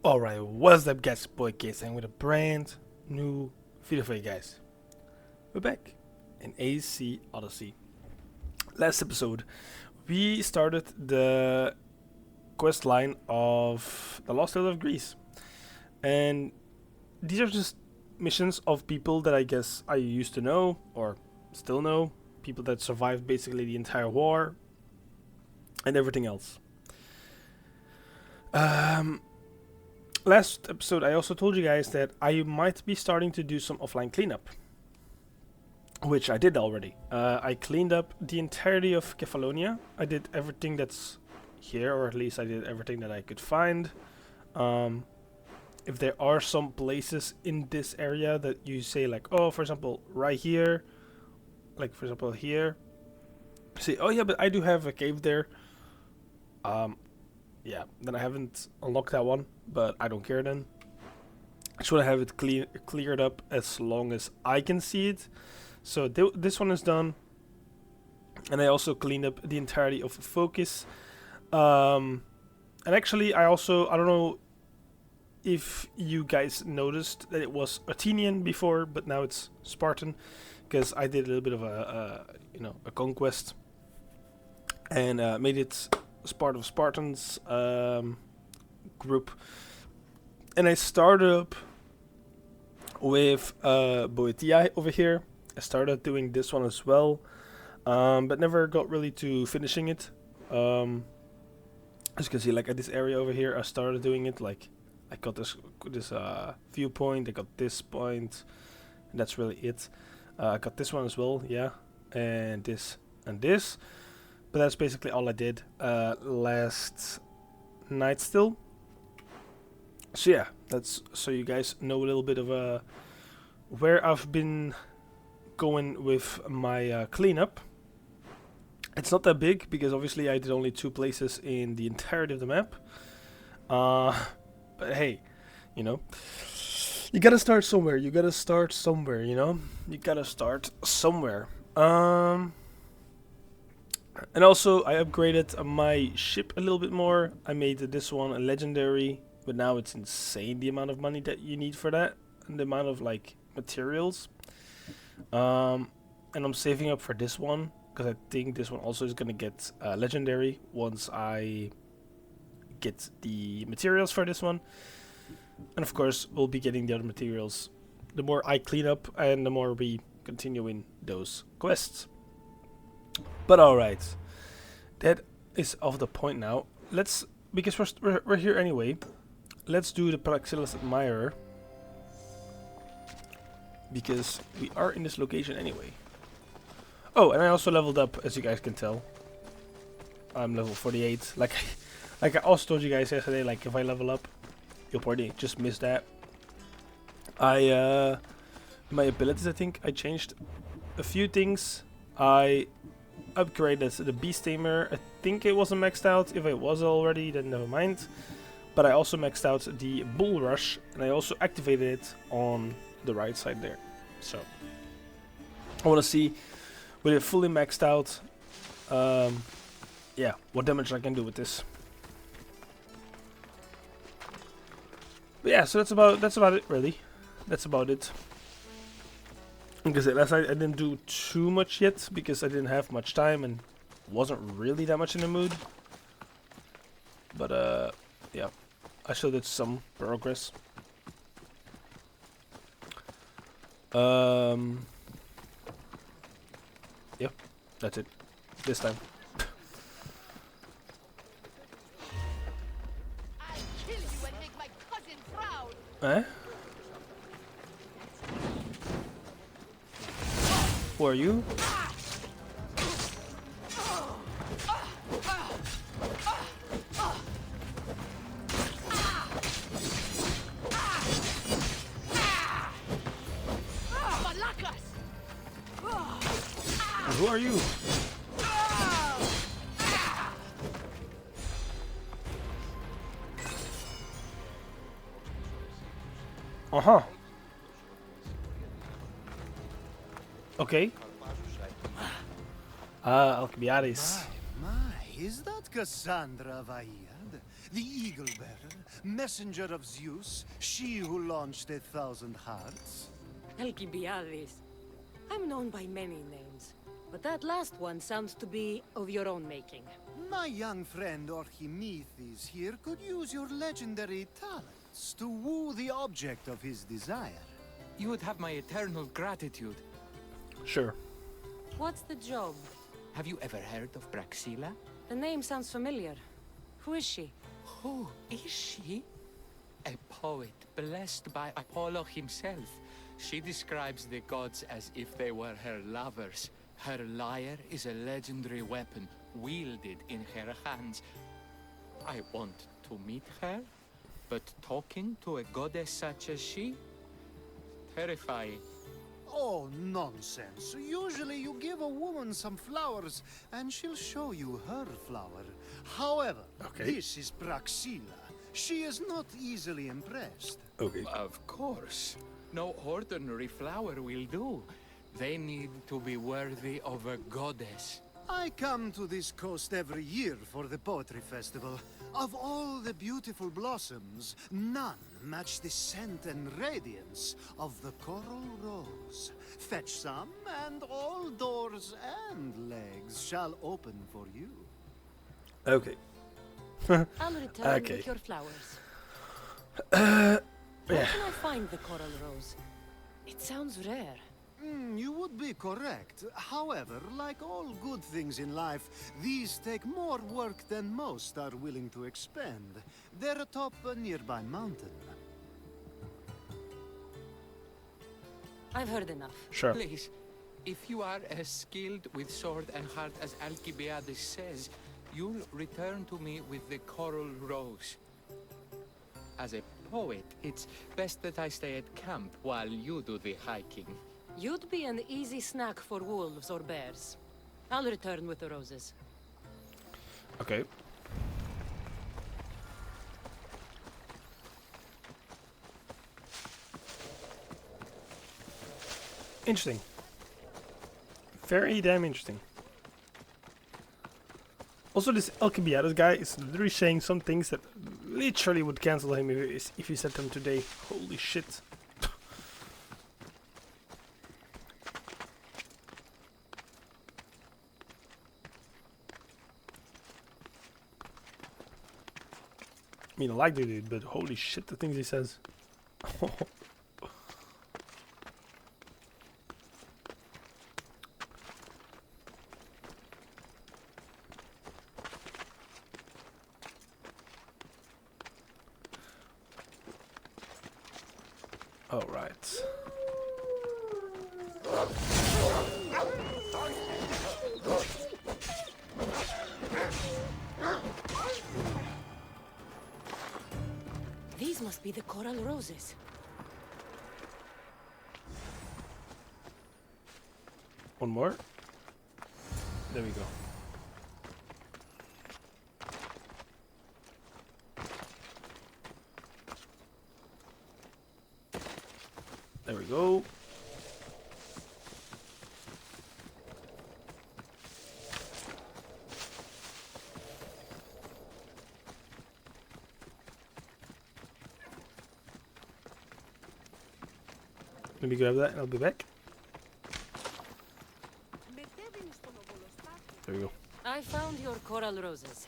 Alright, what's up guys, boy KSLightning with a brand new video for you guys. We're back in AC Odyssey. Last episode, we started the quest line of the Lost Tale of Greece. And these are just missions of people that I guess I used to know, or still know. People that survived basically the entire war, and everything else. Last episode, I also told you guys that I might be starting to do some offline cleanup, which I did already. I cleaned up the entirety of Kefalonia. I did everything that's here, or at least I did everything that I could find. If there are some places in this area that you say like, oh, for example, right here, like for example here, say, oh yeah, but I do have a cave there. Yeah, then I haven't unlocked that one, but I don't care then. I just want to have it cleared up as long as I can see it. So this one is done. And I also cleaned up the entirety of Focus. And actually, I don't know if you guys noticed that it was Athenian before, but now it's Spartan. Because I did a little bit of a conquest. And made it part of Spartan's group, and I started up with ODYSSEY over here. I started doing this one as well, but never got really to finishing it. As you can see, like at this area over here, I started doing it. Like I got this viewpoint, I got this point, and that's really it. I got this one as well, yeah, and this and this. But that's basically all I did last night still. So yeah, that's so you guys know a little bit of where I've been going with my cleanup. It's not that big because obviously I did only 2 places in the entirety of the map. But hey, you know, you gotta start somewhere. You gotta start somewhere. You know, you gotta start somewhere. And also, I upgraded my ship a little bit more. I made this one a legendary, but now it's insane the amount of money that you need for that, and the amount of like materials. And I'm saving up for this one because I think this one also is gonna get legendary once I get the materials for this one. And of course, we'll be getting the other materials the more I clean up and the more we continue in those quests. But alright, that is off the point now. Because we're here anyway, let's do the Praxillus Admirer. Because we are in this location anyway. Oh, and I also leveled up, as you guys can tell. I'm level 48. Like I also told you guys yesterday, like if I level up, you'll probably just miss that. My abilities, I think I changed a few things. I upgraded the Beast Tamer. I think it wasn't maxed out. If it was already, then never mind. But I also maxed out the Bull Rush, and I also activated it on the right side there. So I want to see with it fully maxed out, yeah, what damage I can do with this. But yeah, so that's about it really. That's about it. Like I said, last night I didn't do too much yet because I didn't have much time and wasn't really that much in the mood. But yeah, I still did some progress. Yep, that's it. This time. I'll kill you and make my cousin proud. Eh? Who are you? Who are you? Uh-huh. Okay. Alcibiades. My, is that Cassandra Vaillant? the Eagle Bearer, messenger of Zeus, she who launched 1,000 hearts. Alcibiades. I'm known by many names, but that last one sounds to be of your own making. My young friend Archimedes here could use your legendary talents to woo the object of his desire. You would have my eternal gratitude. Sure. What's the job? Have you ever heard of Praxila? The name sounds familiar. Who is she? Who is she? A poet blessed by Apollo himself. She describes the gods as if they were her lovers. Her lyre is a legendary weapon wielded in her hands. I want to meet her, but talking to a goddess such as she? Terrifying. Oh, nonsense. Usually you give a woman some flowers, and she'll show you her flower. However, this is Praxila. She is not easily impressed. Okay. Of course. No ordinary flower will do. They need to be worthy of a goddess. I come to this coast every year for the poetry festival. Of all the beautiful blossoms, none match the scent and radiance of the coral rose. Fetch some, and all doors and legs shall open for you. Okay. I'll return Okay. with your flowers. Yeah. Where can I find the coral rose? It sounds rare. You would be correct. However, like all good things in life, these take more work than most are willing to expend. They're atop a nearby mountain. I've heard enough. Sure. Please, if you are as skilled with sword and heart as Alcibiades says, you'll return to me with the coral rose. As a poet, it's best that I stay at camp while you do the hiking. You'd be an easy snack for wolves or bears. I'll return with the roses. Okay. Interesting. Very damn interesting. Also, this Alcibiades guy is literally saying some things that literally would cancel him if he said them today. Holy shit. I mean, I like the dude, but holy shit, the things he says. All right. These must be the coral roses. One more. There we go. There we go. Let me grab that and I'll be back. There we go. I found your coral roses.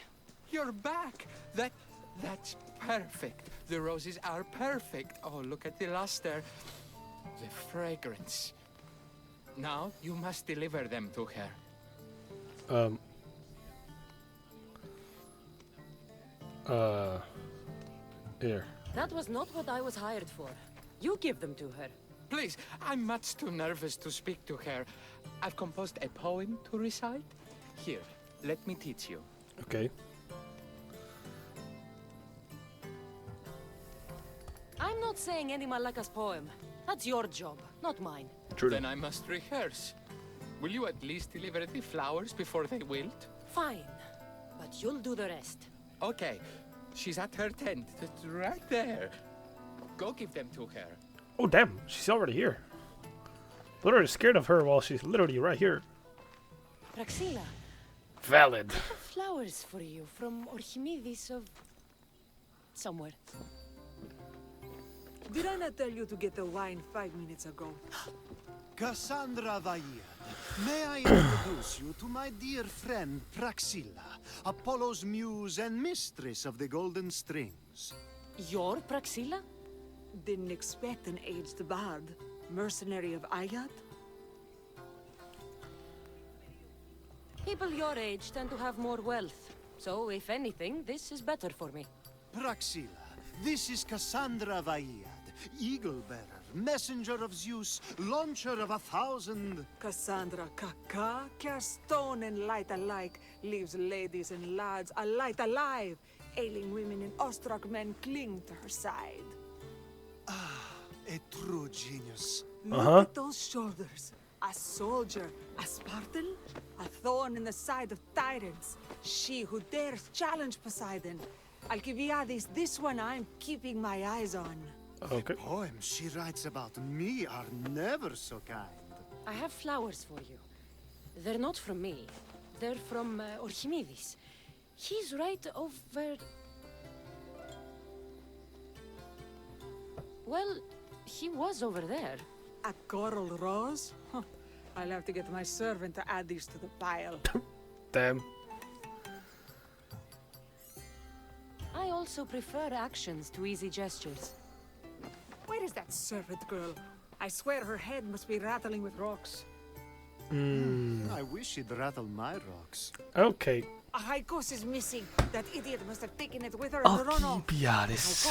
You're back! That's perfect. The roses are perfect. Oh, look at the luster. The fragrance. Now you must deliver them to her. Here. That was not what I was hired for. You give them to her. Please, I'm much too nervous to speak to her. I've composed a poem to recite. Here, let me teach you. Okay. I'm not saying any Malaka's poem. That's your job, not mine. True. Then I must rehearse. Will you at least deliver the flowers before they wilt? Fine, but you'll do the rest. Okay, she's at her tent. It's right there. Go give them to her. Oh damn, she's already here. Literally scared of her while she's literally right here. Praxila, Valid. I have flowers for you from Archimedes of... somewhere. Did I not tell you to get the wine 5 minutes ago? Cassandra Vair, may I introduce you to my dear friend Praxilla, Apollo's muse and mistress of the Golden Strings. You're Praxilla? Didn't expect an aged bard. Mercenary of Ayat? People your age tend to have more wealth. So, if anything, this is better for me. Praxilla, this is Cassandra Vair, Eagle-bearer, messenger of Zeus, launcher of 1,000... Cassandra Kaka, cast stone and light alike, leaves ladies and lads alight alive. Ailing women and awestruck men cling to her side. A true genius. Look at those shoulders. A soldier, a Spartan, a thorn in the side of tyrants. She who dares challenge Poseidon. Alcibiades, this one I'm keeping my eyes on. Okay. Poems she writes about me are never so kind. I have flowers for you. They're not from me. They're from Archimedes. He's right over... Well, he was over there. A coral rose? Huh. I'll have to get my servant to add these to the pile. Damn. I also prefer actions to easy gestures. Where is that servant girl? I swear her head must be rattling with rocks. I wish she'd rattle my rocks. Okay. A Haikos is missing. That idiot must have taken it with her and run off. Alcibiades.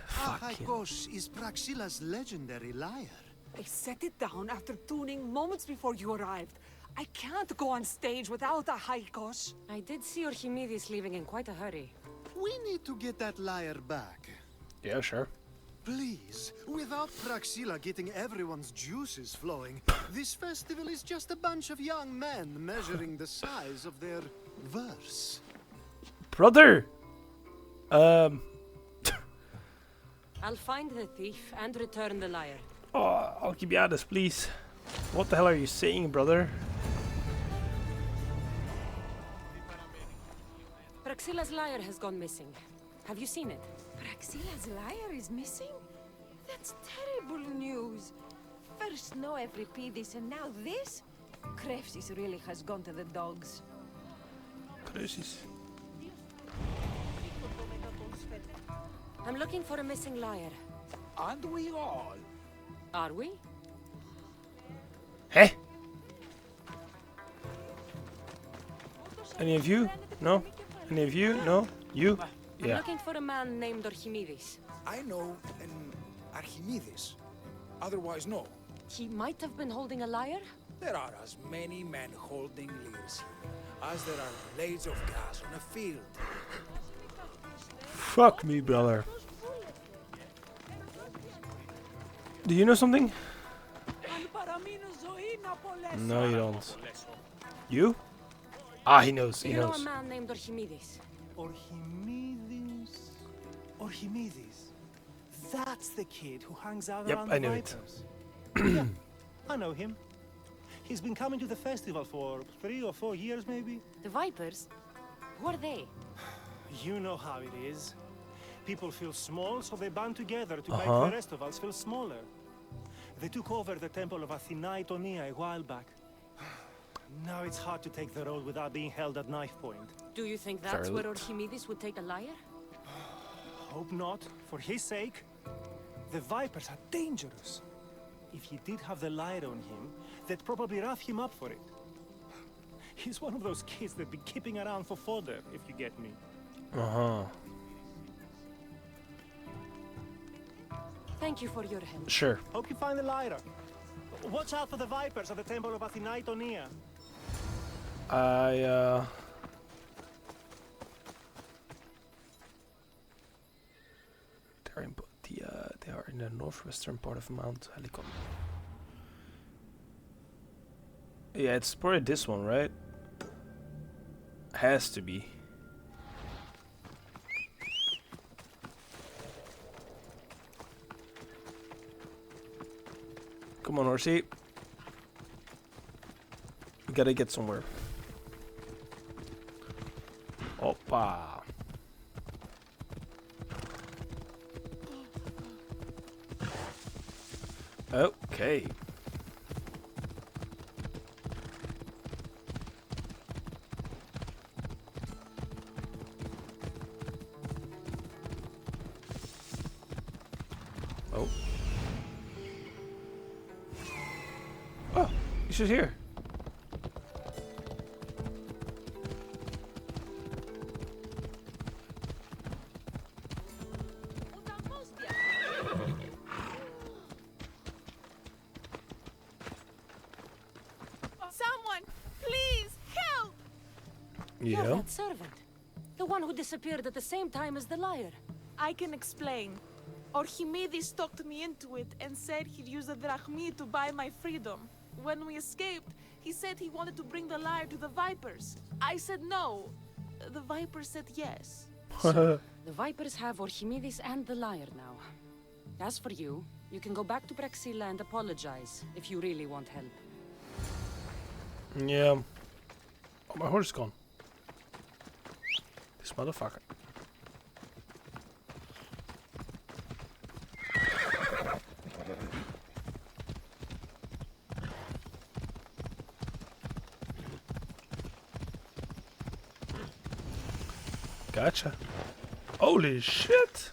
Fucking. Haikos is Praxilla's legendary lyre. I set it down after tuning moments before you arrived. I can't go on stage without a Haikos. I did see Archimedes leaving in quite a hurry. We need to get that lyre back. Yeah, sure. Please, without Praxilla getting everyone's juices flowing, this festival is just a bunch of young men measuring the size of their verse. Brother! I'll find the thief and return the lyre. Oh, Alcibiades, please. What the hell are you saying, brother? Praxilla's lyre has gone missing. Have you seen it? Praxilla's lyre is missing? That's terrible news. First no Euripides and now this? Krefsis really has gone to the dogs. Crisis. I'm looking for a missing lyre. And we all. Are we? Hey? Any of you? No? Any of you? No? You? I'm Yeah. looking for a man named Archimedes. I know an Archimedes. Otherwise, no. He might have been holding a lyre? There are as many men holding lyres here as there are blades of grass on a field. Fuck me, brother. Do you know something? No, you don't. You? Ah, he knows. He You know a knows. man named Archimedes? Archimedes. Archimedes. That's the kid who hangs out Yep, around I the knew it. Vipers. Yeah, I know him. He's been coming to the festival for 3 or 4 years, maybe. The Vipers? Who are they? You know how it is. People feel small, so they band together to make Uh-huh. the rest of us feel smaller. They took over the temple of Athena Itonia a while back. Now it's hard to take the road without being held at knife point. Do you think that's Fair where lit. Archimedes would take a lyre? Hope not. For his sake. The Vipers are dangerous. If he did have the lyre on him, they'd probably rough him up for it. He's one of those kids that'd be keeping around for fodder, if you get me. Uh-huh. Thank you for your help. Sure. Hope you find the lyre. Watch out for the Vipers at the temple of Athena Itonia. They are in the northwestern part of Mount Helicon. Yeah, it's probably this one, right? Has to be. Come on, Horsey. We gotta get somewhere. Opa. Okay. Oh. Oh, she's here. Someone, please help! You're Yeah. that servant. The one who disappeared at the same time as the liar. I can explain. Archimedes talked me into it and said he'd use the drachmi to buy my freedom. When we escaped, he said he wanted to bring the liar to the Vipers. I said no. The Vipers said yes. So, the Vipers have Archimedes and the liar now. As for you, you can go back to Praxilla and apologize if you really want help. Yeah. Oh, my horse is gone. This motherfucker. Gotcha. Holy shit!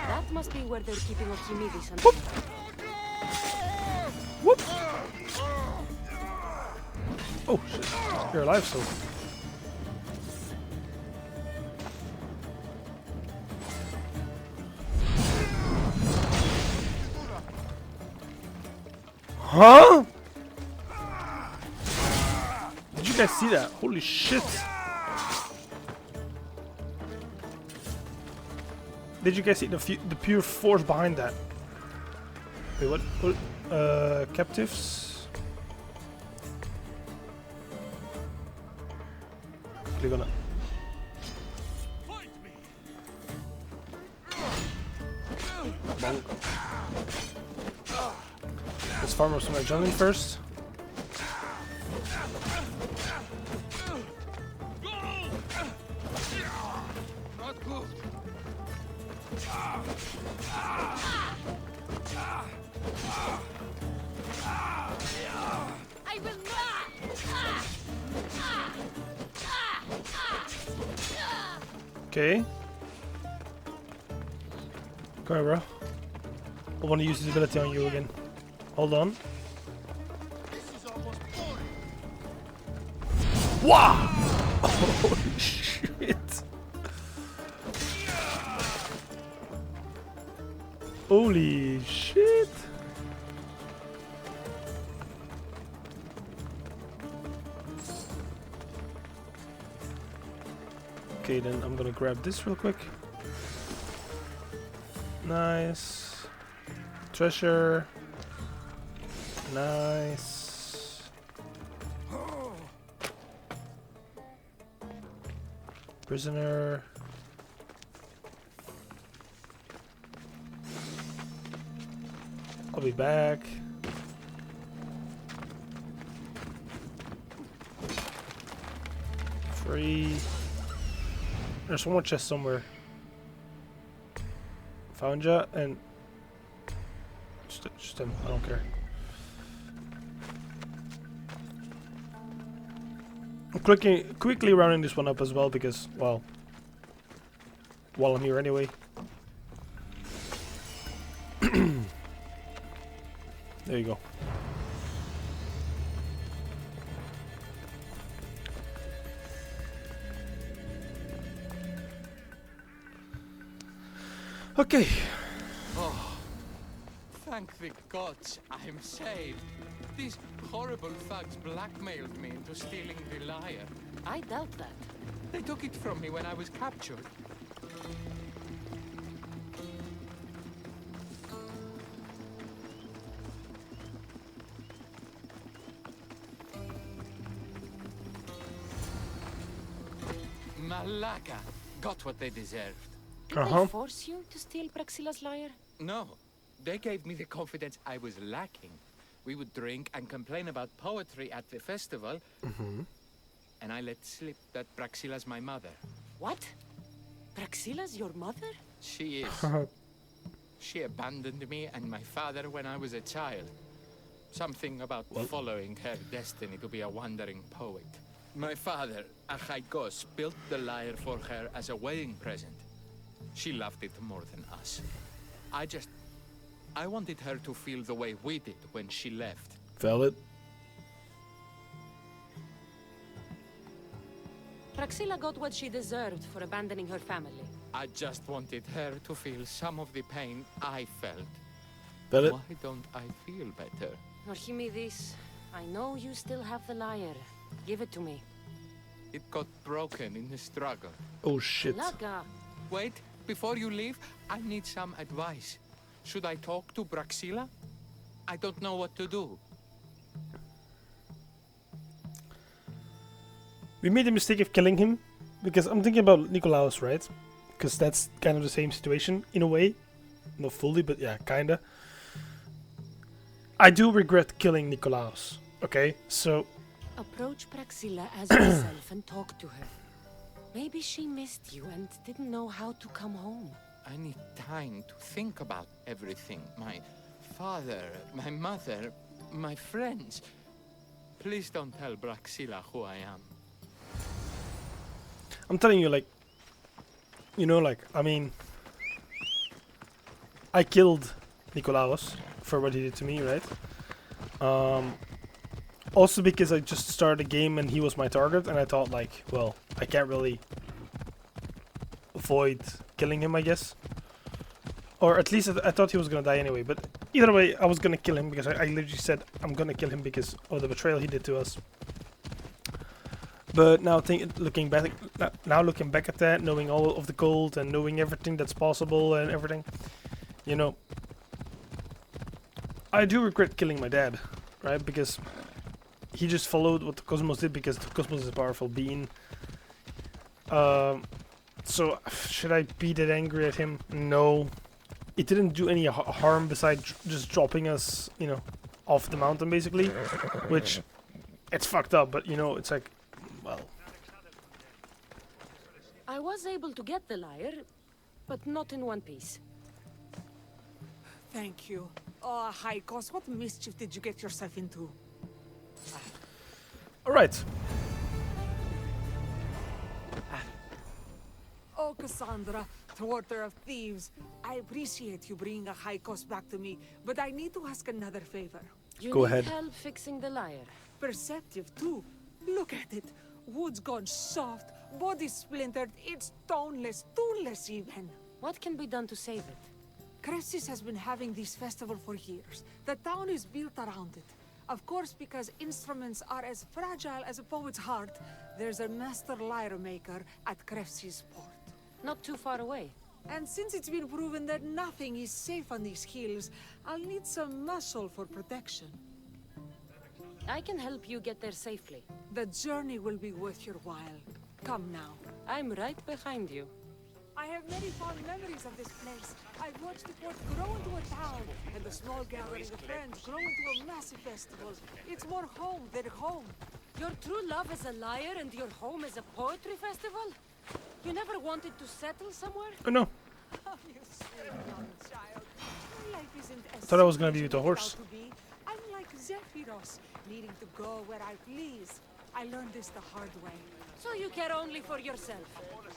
That must be where they're keeping Archimedes and Whoop! Oh shit! You're alive, so. Huh? Did you guys see that? Holy shit! Did you guys see the pure force behind that? Wait, what? Captives? Click on it. Bonk. Let's farm up some adrenaline first. Not good. I will not! Okay. Come here, bro. I want to use this ability on you again. Hold on. Wow! Holy shit! Holy shit! Okay, then I'm gonna grab this real quick. Nice. Treasure. Nice. Prisoner. I'll be back. Free. There's one more chest somewhere. Found ya, and just him. I don't care. I'm quickly rounding this one up as well because, well, while I'm here anyway. There you go. Okay. Oh, thank the gods I'm saved. These horrible thugs blackmailed me into stealing the lyre. I doubt that. They took it from me when I was captured. Malaka got what they deserved. Did they force you to steal Praxilla's lyre? No, they gave me the confidence I was lacking. We would drink and complain about poetry at the festival, and I let slip that Praxilla's my mother. What? Praxilla's your mother? She is. She abandoned me and my father when I was a child. Something about following her destiny to be a wandering poet. My father, Achaikos, built the lyre for her as a wedding present. She loved it more than us. I wanted her to feel the way we did when she left. Valid. Praxilla got what she deserved for abandoning her family. I just wanted her to feel some of the pain I felt. Valid. Why don't I feel better? Archimedes, I know you still have the lyre. Give it to me. It got broken in the struggle. Oh shit. Laga. Wait, before you leave, I need some advice. Should I talk to Praxilla? I don't know what to do. We made the mistake of killing him because I'm thinking about Nikolaos, right? Because that's kind of the same situation in a way. Not fully, but yeah, kinda. I do regret killing Nikolaos. Okay, so Approach Praxilla as yourself and talk to her. Maybe she missed you and didn't know how to come home. I need time to think about everything. My father, my mother, my friends. Please don't tell Praxilla who I am. I'm telling you, like, you know, like, I mean, I killed Nikolaos for what he did to me, right? Also because I just started a game and he was my target, and I thought, like, well, I can't really avoid killing him, I guess. Or at least I thought he was gonna die anyway, but either way, I was gonna kill him because I literally said I'm gonna kill him because of the betrayal he did to us. But now looking back at that, knowing all of the gold and knowing everything that's possible and everything, you know, I do regret killing my dad, right? Because he just followed what the Cosmos did because the Cosmos is a powerful being. So should I be that angry at him? No. It didn't do any harm besides just dropping us, you know, off the mountain basically, which it's fucked up, but you know, it's like, well, I was able to get the lyre, but not in one piece. Thank you. Oh, Haikos, what mischief did you get yourself into? all right. Oh, Cassandra, thwarter of thieves. I appreciate you bringing a Haikos back to me, but I need to ask another favor. You Go need ahead. help fixing the lyre. Perceptive, too. Look at it. Wood's gone soft, body splintered, it's toneless, tooless even. What can be done to save it? Kressis has been having this festival for years. The town is built around it. Of course, because instruments are as fragile as a poet's heart, there's a master lyre maker at Kressis port. Not too far away. And since it's been proven that nothing is safe on these hills, I'll need some muscle for protection. I can help you get there safely. The journey will be worth your while. Come now. I'm right behind you. I have many fond memories of this place. I've watched the port grow into a town, and the small gathering of friends grow into a massive festival. It's more home than home. Your true love is a lyre and your home is a poetry festival? You never wanted to settle somewhere? Oh no. Oh, you sweet young child. Life isn't as Thought I was gonna sweet be as with a it's horse. about to be. I'm like Zephyros, needing to go where I please. I learned this the hard way. So you care only for yourself?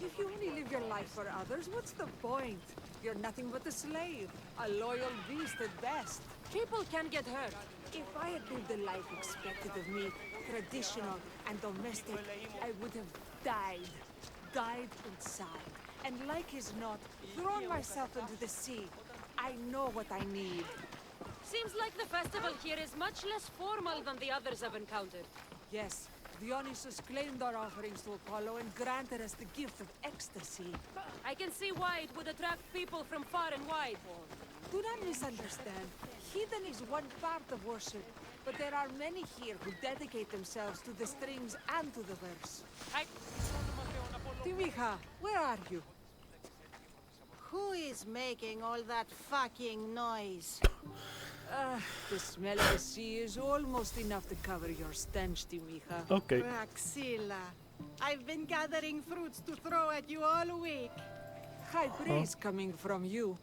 If you only live your life for others, what's the point? You're nothing but a slave, a loyal beast at best. People can get hurt. If I had lived the life expected of me, traditional and domestic, I would have died. Died inside. And like as not, thrown myself into the sea. I know what I need. Seems like the festival here is much less formal than the others I've encountered. Yes, Dionysus claimed our offerings to Apollo and granted us the gift of ecstasy. I can see why it would attract people from far and wide. Do not misunderstand. Heathen is one part of worship, but there are many here who dedicate themselves to the strings and to the verse. Timiha, where are you? Who is making all that fucking noise? The smell of the sea is almost enough to cover your stench, Timiha. Okay. Praxilla. I've been gathering fruits to throw at you all week. High praise coming from you.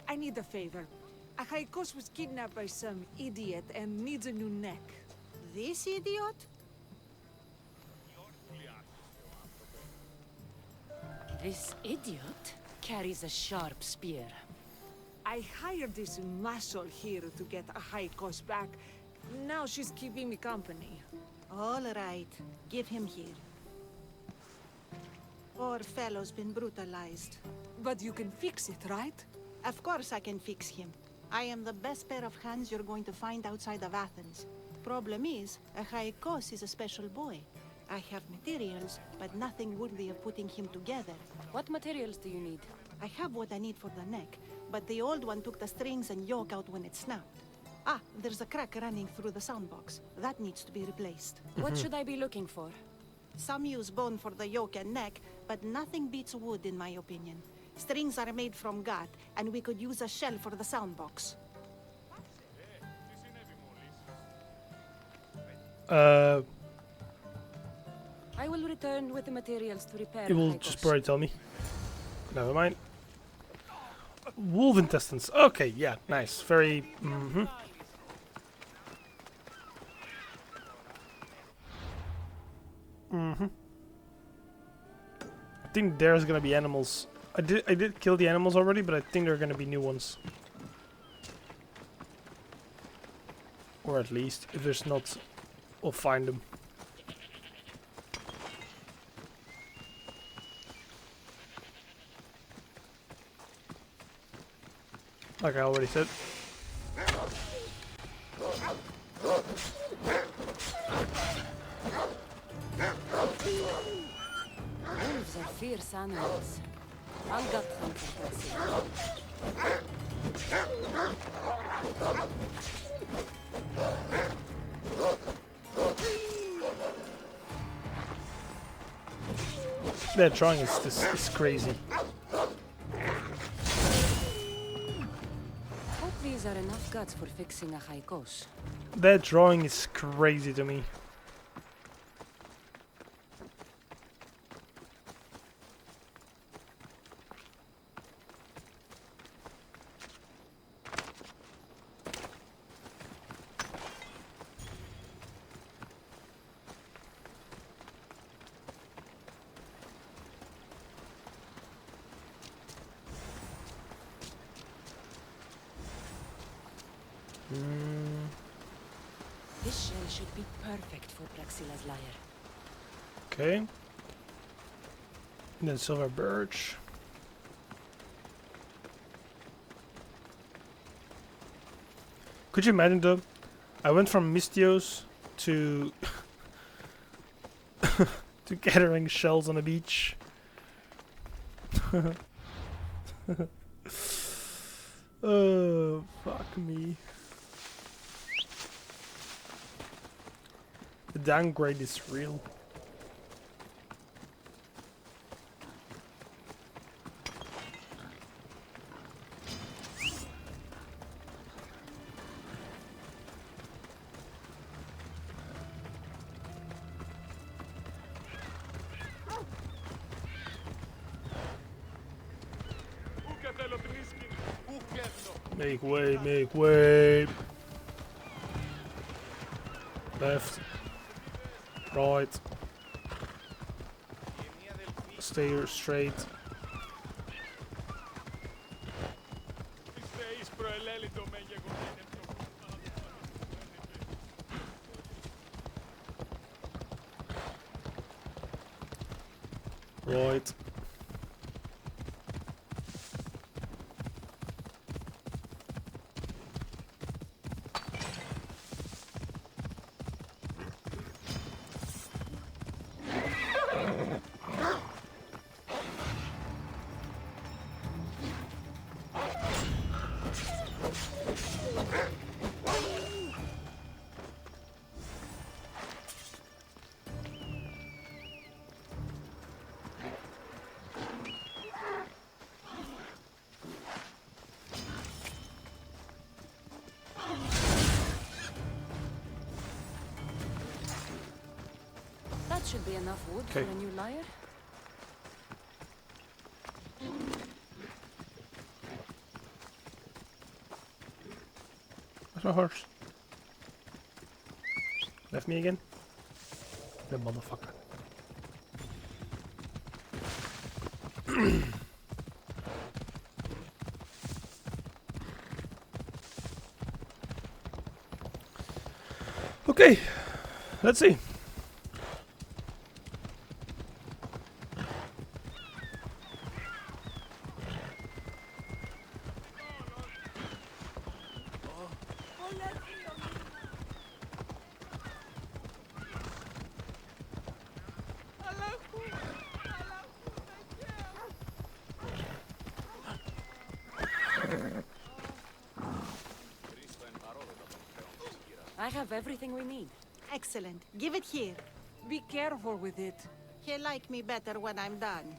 I need a favor. A Haikos was kidnapped by some idiot and needs a new neck. This idiot? This idiot carries a sharp spear. I hired this muscle here to get a Haikos back. Now she's keeping me company. All right, give him here. Poor fellow's been brutalized. But you can fix it, right? Of course I can fix him. I am the best pair of hands you're going to find outside of Athens. Problem is, a Haikos is a special boy. I have materials, but nothing worthy of putting him together. What materials do you need? I have what I need for the neck, but the old one took the strings and yoke out when it snapped. Ah, there's a crack running through the soundbox. That needs to be replaced. What should I be looking for? Some use bone for the yoke and neck, but nothing beats wood in my opinion. Strings are made from gut, and we could use a shell for the soundbox. I will return with the materials to repair It will Haikos. just probably tell me. Never mind. Wolf intestines. Okay, yeah, nice. Very. I think there's gonna be animals. I did kill the animals already, but I think there are gonna be new ones. Or at least, if there's not, we'll find them. Like I already said. Wolves are fierce animals. I'll gut them for Praxila. That drawing is crazy. Hope these are enough guts for fixing a Haikos. That drawing is crazy to me. This shell should be perfect for Praxila's lyre. Okay. And then silver birch. Could you imagine though? I went from Mystios to to gathering shells on the beach. Oh, fuck me. The downgrade is real. Make way, make way. Left. Right. Stay straight. Right. That should be enough wood for a new lyre. my horse? Left me again? The motherfucker. Okay, let's see. I have everything we need. Excellent. Give it here. Be careful with it. He'll like me better when I'm done.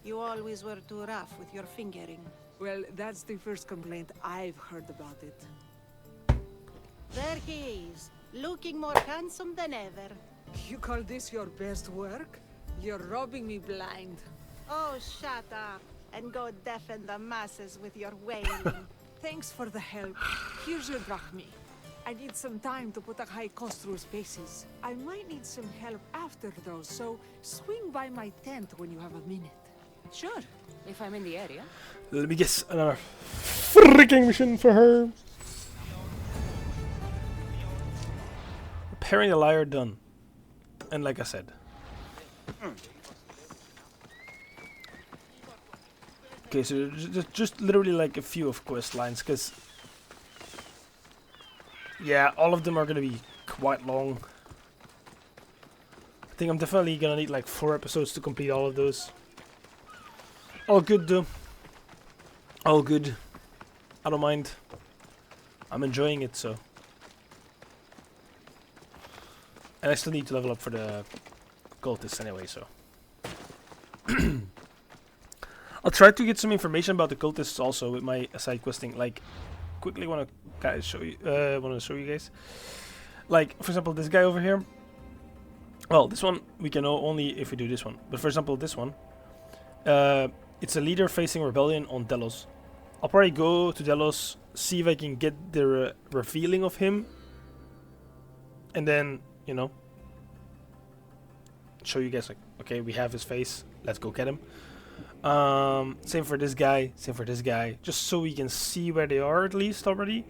You always were too rough with your fingering. Well, that's the first complaint I've heard about it. There he is, looking more handsome than ever. You call this your best work? You're robbing me blind. Oh, shut up, and go deafen the masses with your wailing. Thanks for the help. Here's your drachmi. I need some time to put a high cost through spaces. I might need some help after those, so swing by my tent when you have a minute. Sure, if I'm in the area. Let me guess, another freaking mission for her. Repairing the lyre done. And like I said. Okay, so just literally like a few of quest lines, because yeah, all of them are gonna be quite long. I think I'm definitely gonna need like 4 episodes to complete all of those. All good though. All good. I don't mind. I'm enjoying it, so. And I still need to level up for the cultists anyway, so. I'll try to get some information about the cultists also with my side questing. Like, quickly want to show you guys. Like, for example, this guy over here. Well, this one we can know only if we do this one. But for example, this one. It's a leader facing rebellion on Delos. I'll probably go to Delos, see if I can get the revealing of him. And then, you know, show you guys like, okay, we have his face. Let's go get him. Same for this guy, same for this guy, just so we can see where they are at least already,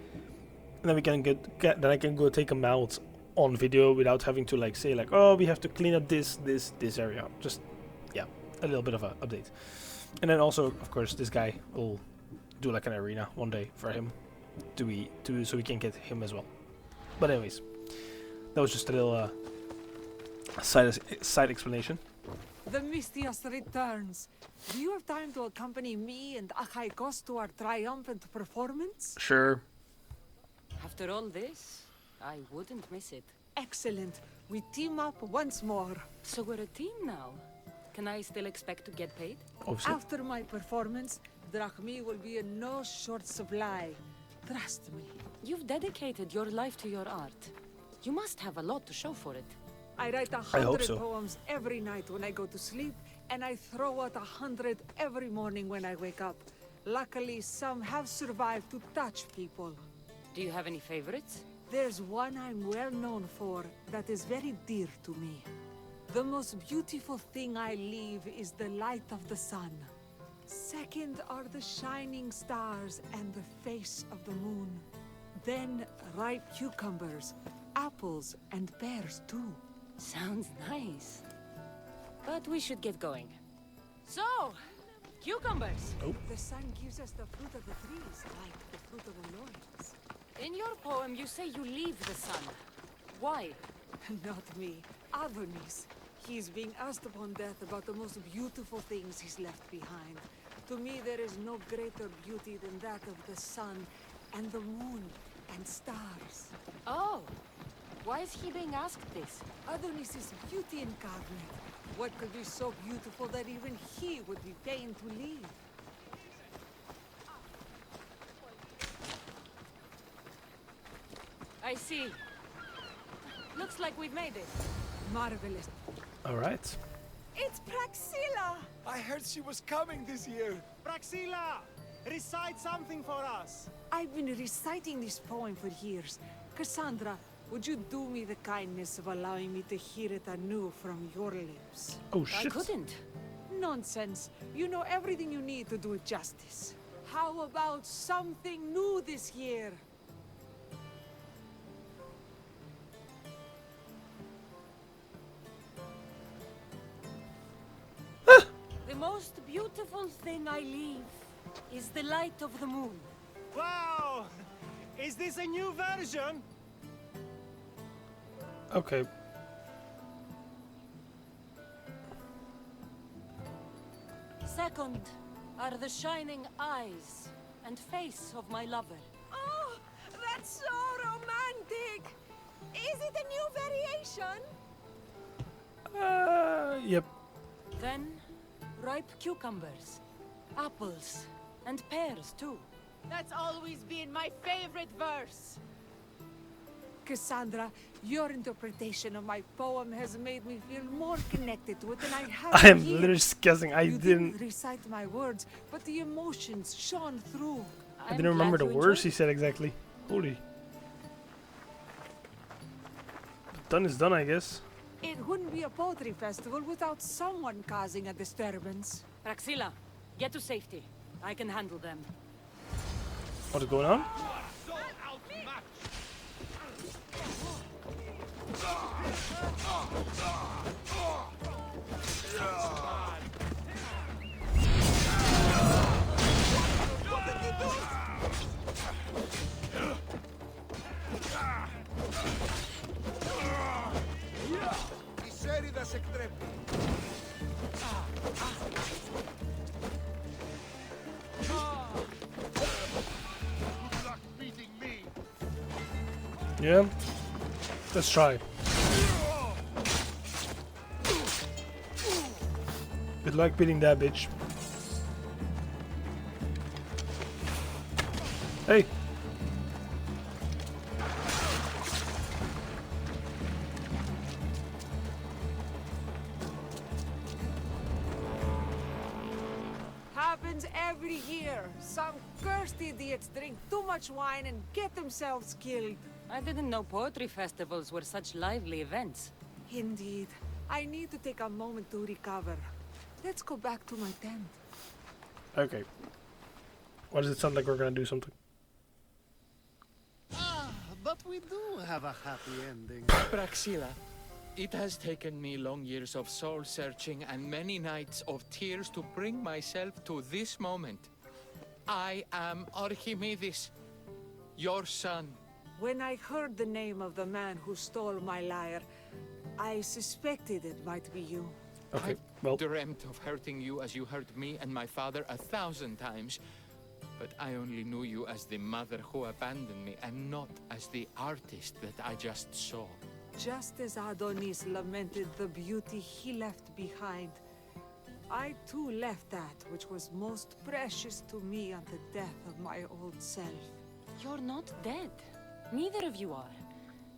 and then we can then I can go take them out on video without having to like say like, oh, we have to clean up this area. Just yeah, a little bit of an update. And then also, of course, this guy will do like an arena one day for him so we can get him as well. But anyways, that was just a little side explanation. The Mistios returns. Do you have time to accompany me and Achaikos to our triumphant performance? Sure. After all this, I wouldn't miss it. Excellent. We team up once more. So we're a team now. Can I still expect to get paid? Obviously. After my performance, drachmi will be in no short supply. Trust me. You've dedicated your life to your art. You must have a lot to show for it. I write 100 poems every night when I go to sleep, and I throw out 100 every morning when I wake up. Luckily, some have survived to touch people. Do you have any favorites? There's one I'm well known for that is very dear to me. The most beautiful thing I leave is the light of the sun. Second are the shining stars and the face of the moon. Then ripe cucumbers, apples, and pears too. Sounds nice. But we should get going. So, cucumbers! Oh. The sun gives us the fruit of the trees, like the fruit of the loins. In your poem, you say you leave the sun. Why? Not me. Adonis. He's being asked upon death about the most beautiful things he's left behind. To me, there is no greater beauty than that of the sun, and the moon, and stars. Oh! Why is he being asked this? Adonis is beauty incarnate. What could be so beautiful that even he would be fain to leave? I see. Looks like we've made it. Marvelous. All right. It's Praxilla! I heard she was coming this year. Praxilla, recite something for us. I've been reciting this poem for years. Cassandra, would you do me the kindness of allowing me to hear it anew from your lips? Oh I shit. couldn't. Nonsense. You know everything you need to do it justice. How about something new this year? The most beautiful thing I leave is the light of the moon. Wow! Is this a new version? Okay. Second are the shining eyes and face of my lover. Oh, that's so romantic! Is it a new variation? Yep. Then, ripe cucumbers, apples, and pears too. That's always been my favorite verse. Cassandra, your interpretation of my poem has made me feel more connected to it than I have I am in years. literally just guessing. I You didn't recite my words, but the emotions shone through. I didn't remember the words he said exactly. Holy. Done is done, I guess. It wouldn't be a poetry festival without someone causing a disturbance. Praxilla, get to safety. I can handle them. What is going on? Yeah. Let's try. Good luck beating that bitch. Hey. Happens every year. Some cursed idiots drink too much wine and get themselves killed. I didn't know poetry festivals were such lively events. Indeed. I need to take a moment to recover. Let's go back to my tent. Okay. Why does it sound like we're gonna do something? Ah, but we do have a happy ending. Praxilla, it has taken me long years of soul searching and many nights of tears to bring myself to this moment. I am Archimedes, your son. When I heard the name of the man who stole my lyre, I suspected it might be you. Okay, I've well, dreamt of hurting you as you hurt me and my father 1,000 times. But I only knew you as the mother who abandoned me and not as the artist that I just saw. Just as Adonis lamented the beauty he left behind, I too left that which was most precious to me on the death of my old self. You're not dead. Neither of you are.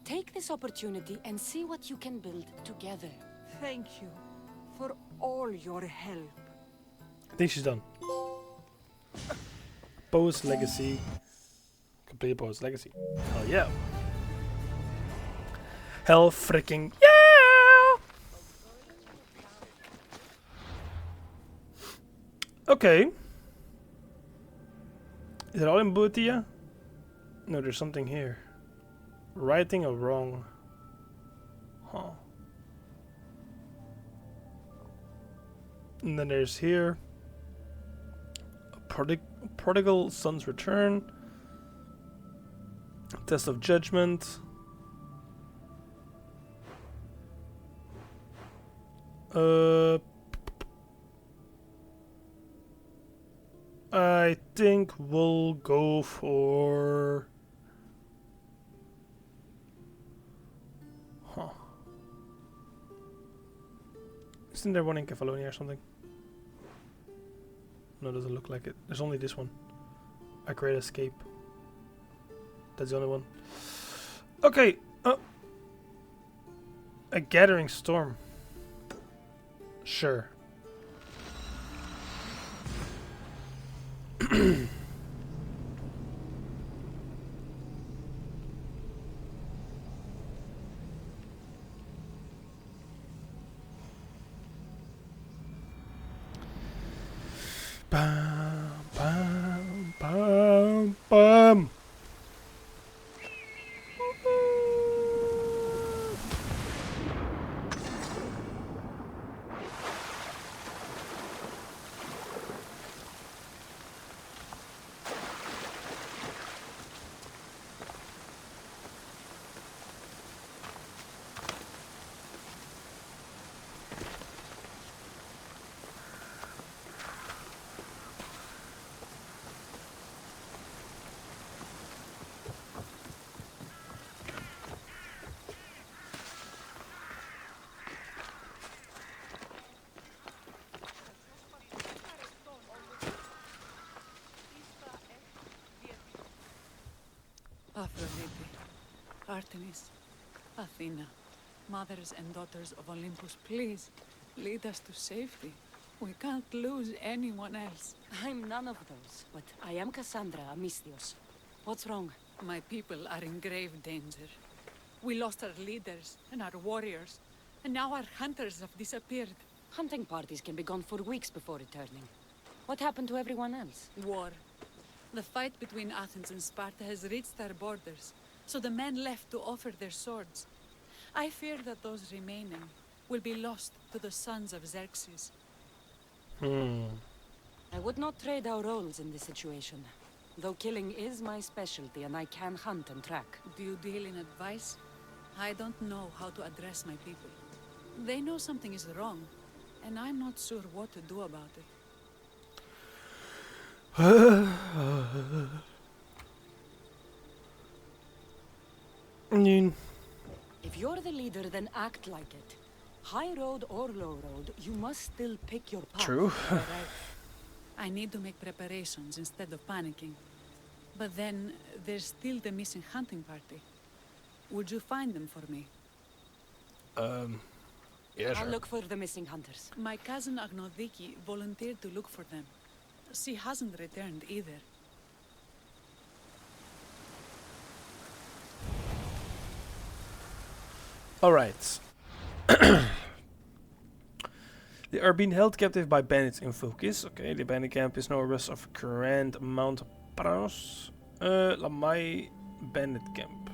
Take this opportunity and see what you can build together. Thank you for all your help. I think she's done. Poet's Legacy. Complete Poet's Legacy. Hell yeah. Hell freaking yeah! Okay. Is it all in Bhutia? No, there's something here. Righting a wrong. Huh. And then there's here. Prodigal Son's Return. Test of Judgment. I think we'll go for... Huh. Isn't there one in Kefalonia or something? No, doesn't look like it. There's only this one. A Great Escape. That's the only one. Okay. A Gathering Storm. Sure. Bam, bam, bam, bam. Aphrodite, Artemis, Athena, mothers and daughters of Olympus, please, lead us to safety. We can't lose anyone else. I'm none of those, but I am Cassandra Amistios. What's wrong? My people are in grave danger. We lost our leaders and our warriors, and now our hunters have disappeared. Hunting parties can be gone for weeks before returning. What happened to everyone else? War. The fight between Athens and Sparta has reached our borders, so the men left to offer their swords. I fear that those remaining will be lost to the sons of Xerxes. I would not trade our roles in this situation. Though killing is my specialty and I can hunt and track. Do you deal in advice? I don't know how to address my people. They know something is wrong, and I'm not sure what to do about it. If you're the leader, then act like it. High road or low road, you must still pick your path. True. Right. I need to make preparations instead of panicking. But then, there's still the missing hunting party. Would you find them for me? Yeah, I'll sure. look for the missing hunters. My cousin Agnodiki volunteered to look for them. She hasn't returned either. Alright. They are being held captive by bandits in focus. Okay, the bandit camp is now a rest of Grand Mount Paros. Lamai bandit camp.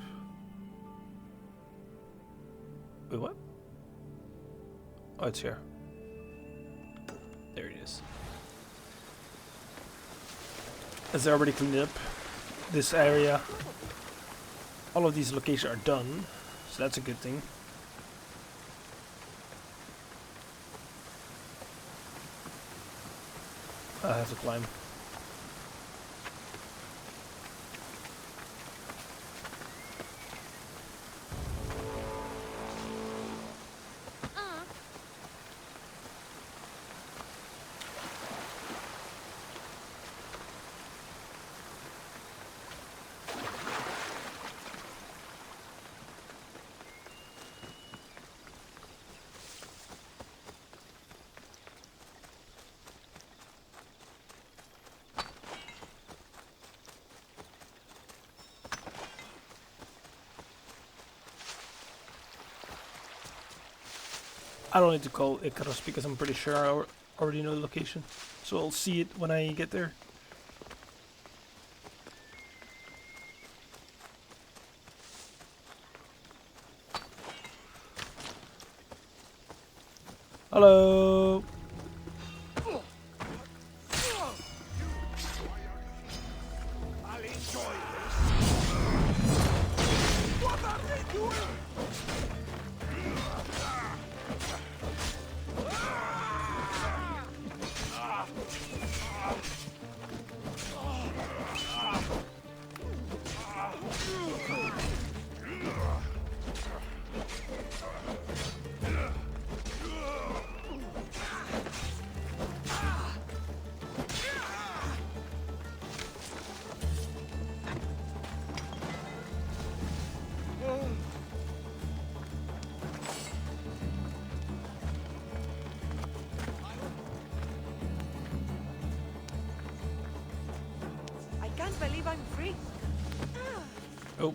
Wait, what? Oh, it's here. There it is. As they already cleaned up this area, all of these locations are done, so that's a good thing. I have to climb. I don't need to call Icarus because I'm pretty sure I already know the location. So I'll see it when I get there. Hello. I'll enjoy this. What are they doing? I can't believe I'm free. Oh.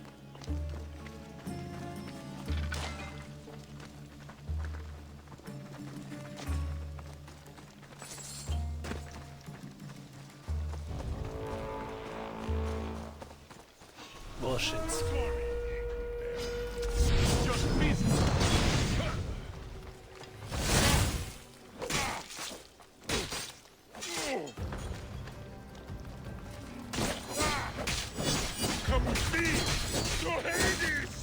Oh shit. Just business. Come with me to Hades!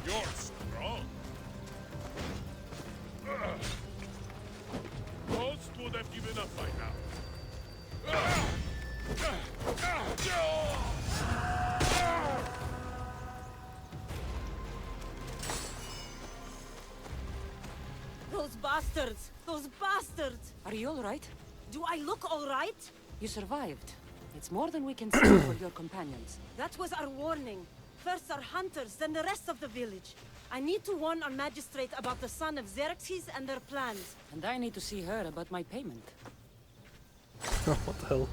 You're strong. Most would have given up by now. Those bastards! Those bastards! Are you alright? Do I look all right? You survived. It's more than we can say for your companions. That was our warning. First our hunters, then the rest of the village. I need to warn our magistrate about the son of Xerxes and their plans. And I need to see her about my payment. What the hell?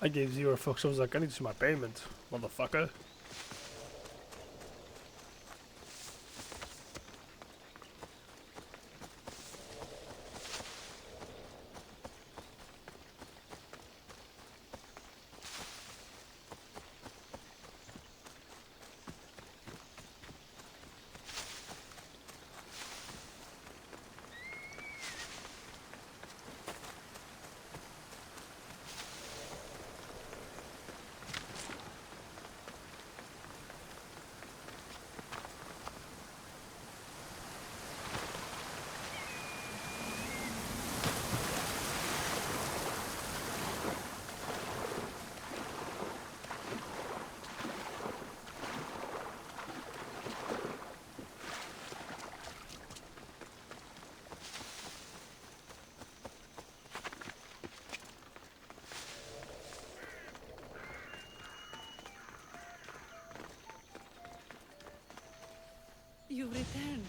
I gave 0 fucks. I was like, I need to see my payment, motherfucker. You returned.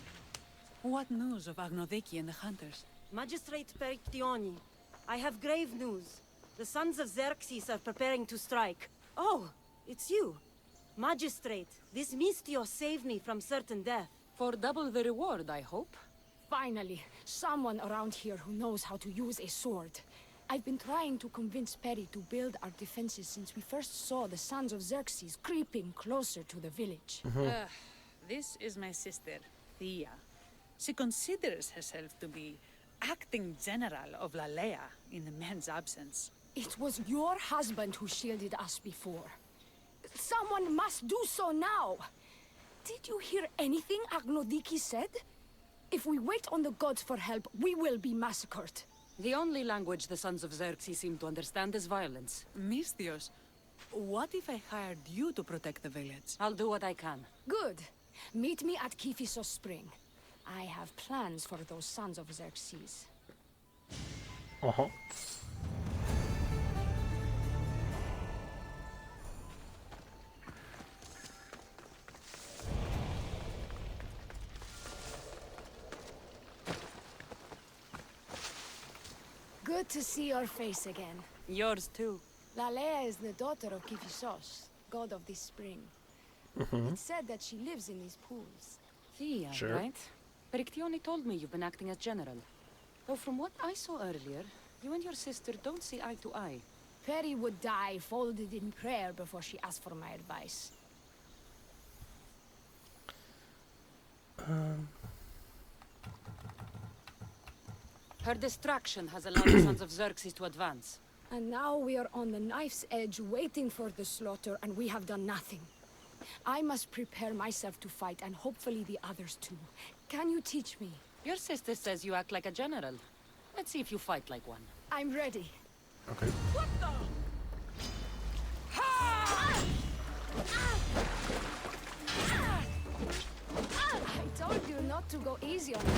What news of Agnodiki and the hunters? Magistrate Perictioni, I have grave news. The sons of Xerxes are preparing to strike. Oh, it's you. Magistrate, this Mistio saved me from certain death. For double the reward, I hope. Finally, someone around here who knows how to use a sword. I've been trying to convince Peri to build our defenses since we first saw the sons of Xerxes creeping closer to the village. This is my sister, Thea. She considers herself to be acting general of Lalea in the men's absence. It was your husband who shielded us before. Someone must do so now. Did you hear anything Agnodiki said? If we wait on the gods for help, we will be massacred. The only language the sons of Xerxes seem to understand is violence. Mistios, what if I hired you to protect the village? I'll do what I can. Good. Meet me at Kiphisos Spring. I have plans for those sons of Xerxes. Uh-huh. Good to see your face again. Yours too. Lalea is the daughter of Kiphisos, god of this spring. It's said that she lives in these pools. Thea, Sure. right? Perictioni told me you've been acting as general. Though from what I saw earlier, you and your sister don't see eye to eye. Peri would die folded in prayer before she asked for my advice. Her distraction has allowed the sons of Xerxes to advance. And now we are on the knife's edge waiting for the slaughter, and we have done nothing. I must prepare myself to fight, and hopefully the others too. Can you teach me? Your sister says you act like a general. Let's see if you fight like one. I'm ready. Okay. What the? I told you not to go easy on me.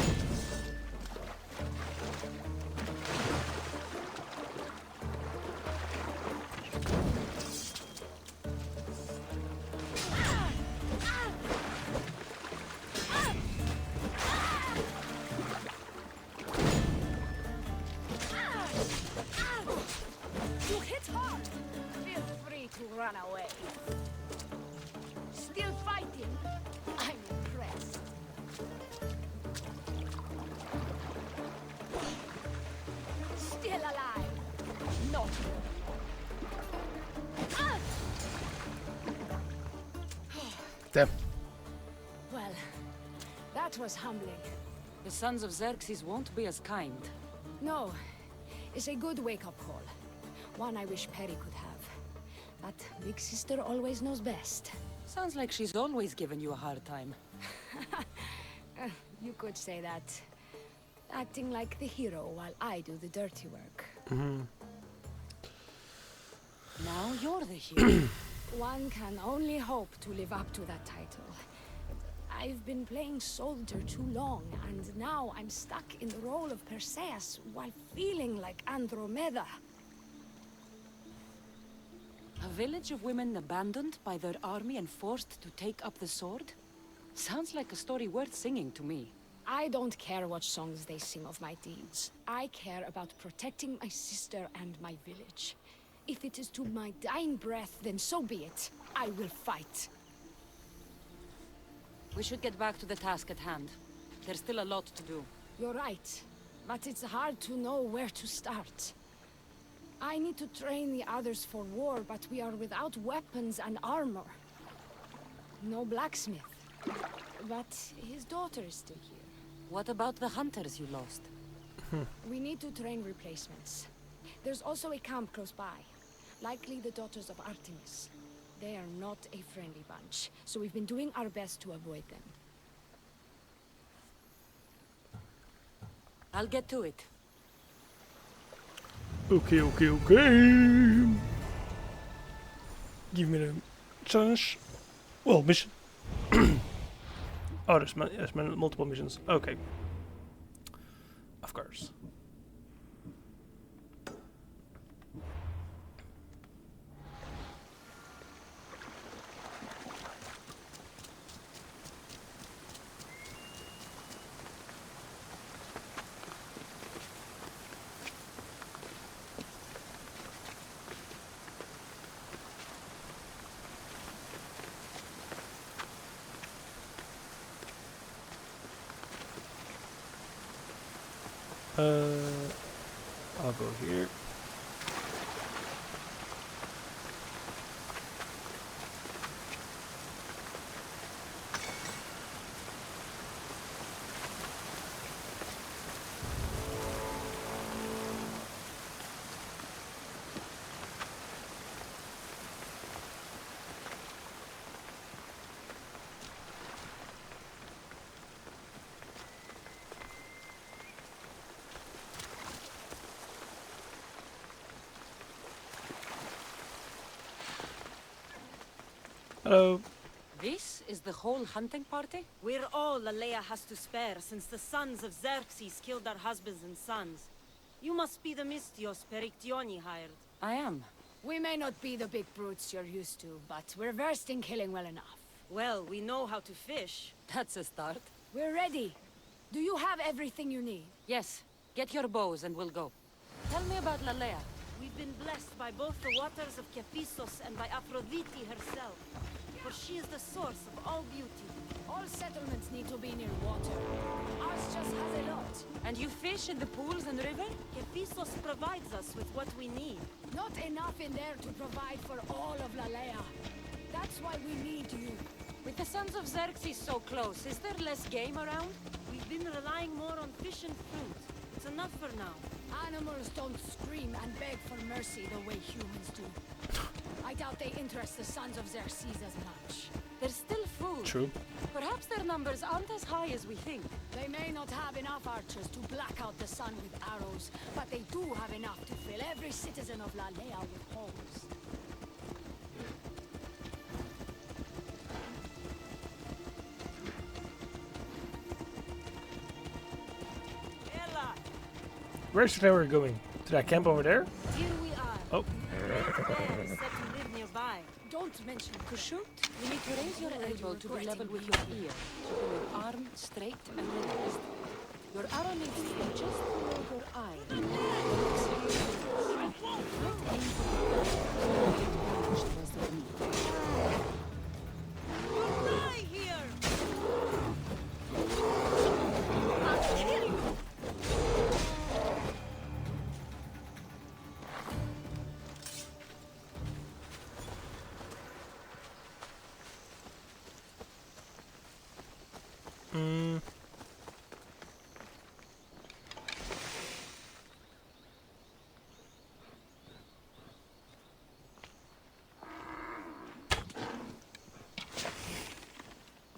You hit hard. Feel free to run away. Still fighting? I'm impressed. Still alive. Not. Ah! Damn. Well, that was humbling. The sons of Xerxes won't be as kind. No, it's a good wake-up call. One I wish Perry could have. But Big Sister always knows best. Sounds like she's always given you a hard time. You could say that. Acting like the hero while I do the dirty work. Now you're the hero. One can only hope to live up to that title. I've been playing soldier too long, and now I'm stuck in the role of Perseus while feeling like Andromeda. A village of women abandoned by their army and forced to take up the sword? Sounds like a story worth singing to me. I don't care what songs they sing of my deeds. I care about protecting my sister and my village. If it is to my dying breath, then so be it. I will fight. We should get back to the task at hand. There's still a lot to do. You're right, but it's hard to know where to start. I need to train the others for war, but we are without weapons and armor. No blacksmith. But his daughter is still here. What about the hunters you lost? We need to train replacements. There's also a camp close by. Likely the daughters of Artemis. They are not a friendly bunch, so we've been doing our best to avoid them. I'll get to it. Okay. Give me the challenge. Well, mission. Oh, there's multiple missions. Okay. Of course. I'll go here. Hello. This is the whole hunting party? We're all Lalea has to spare since the sons of Xerxes killed our husbands and sons. You must be the Mystios Perictioni hired. I am. We may not be the big brutes you're used to, but we're versed in killing well enough. Well, we know how to fish. That's a start. We're ready. Do you have everything you need? Yes. Get your bows and we'll go. Tell me about Lalea. We've been blessed by both the waters of Kephissos and by Aphrodite herself. For she is the source of all beauty. All settlements need to be near water. Ours just has a lot. And you fish in the pools and river? Kephissos provides us with what we need. Not enough in there to provide for all of Lalea. That's why we need you. With the sons of Xerxes so close, is there less game around? We've been relying more on fish and fruit. It's enough for now. Animals don't scream and beg for mercy the way humans do. I doubt they interest the sons of Xerxes as much. There's still food. True. Perhaps their numbers aren't as high as we think. They may not have enough archers to black out the sun with arrows, but they do have enough to fill every citizen of Lalea with holes. Where's the tower going? To that camp over there? Here we are. Oh. Bear is said to live nearby. Don't mention to shoot. You need to raise your elbow to be level with your ear, keeping your arm straight and relaxed. Your arrow needs to be just below your eye.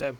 Damn.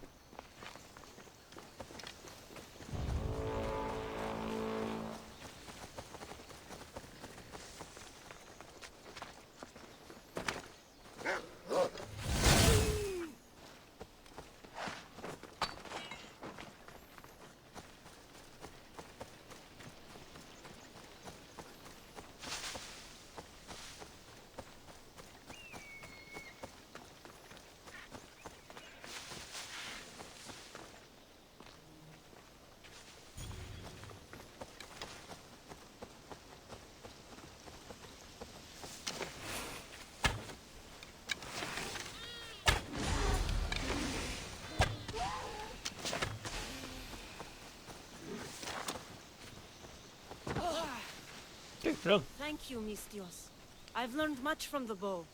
Okay, Thank you, Mistios. I've learned much from the bow.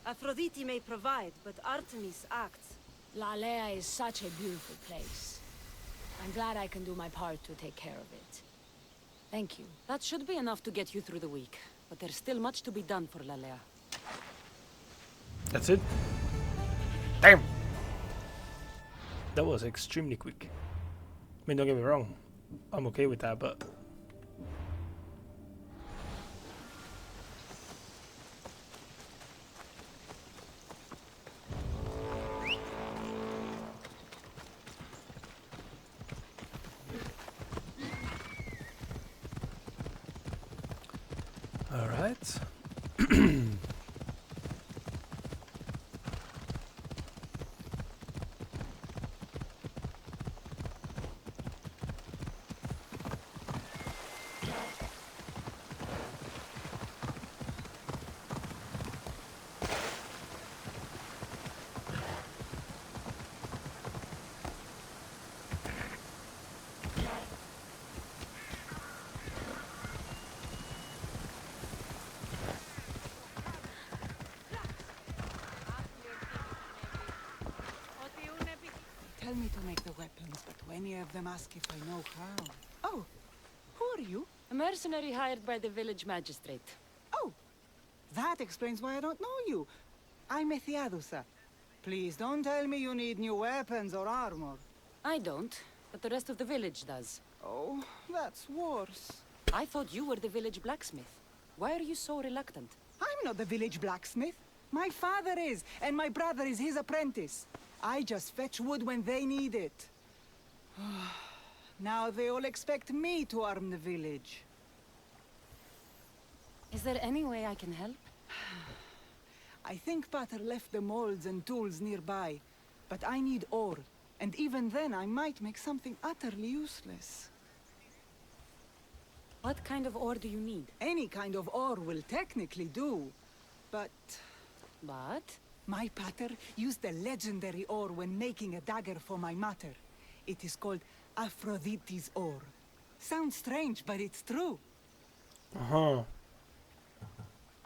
Aphrodite may provide, but Artemis acts. Lalea is such a beautiful place. I'm glad I can do my part to take care of it. Thank you. That should be enough to get you through the week. But there's still much to be done for Lalea. That's it. Damn! That was extremely quick. I mean, don't get me wrong. I'm okay with that, but... Alright. Tell me to make the weapons, but many of them ask if I know how. Oh, who are you? A mercenary hired by the village magistrate. Oh, that explains why I don't know you. I'm Ethiadusa. Please don't tell me you need new weapons or armor. I don't, but the rest of the village does. Oh, that's worse. I thought you were the village blacksmith. Why are you so reluctant? I'm not the village blacksmith. My father is, and my brother is his apprentice. I just fetch wood when they need it. Now they all expect me to arm the village. Is there any way I can help? I think Pater left the molds and tools nearby, but I need ore, and even then I might make something utterly useless. What kind of ore do you need? Any kind of ore will technically do, but... But? My pater used the legendary ore when making a dagger for my mater. It is called Aphrodite's ore. Sounds strange, but it's true. Uh-huh.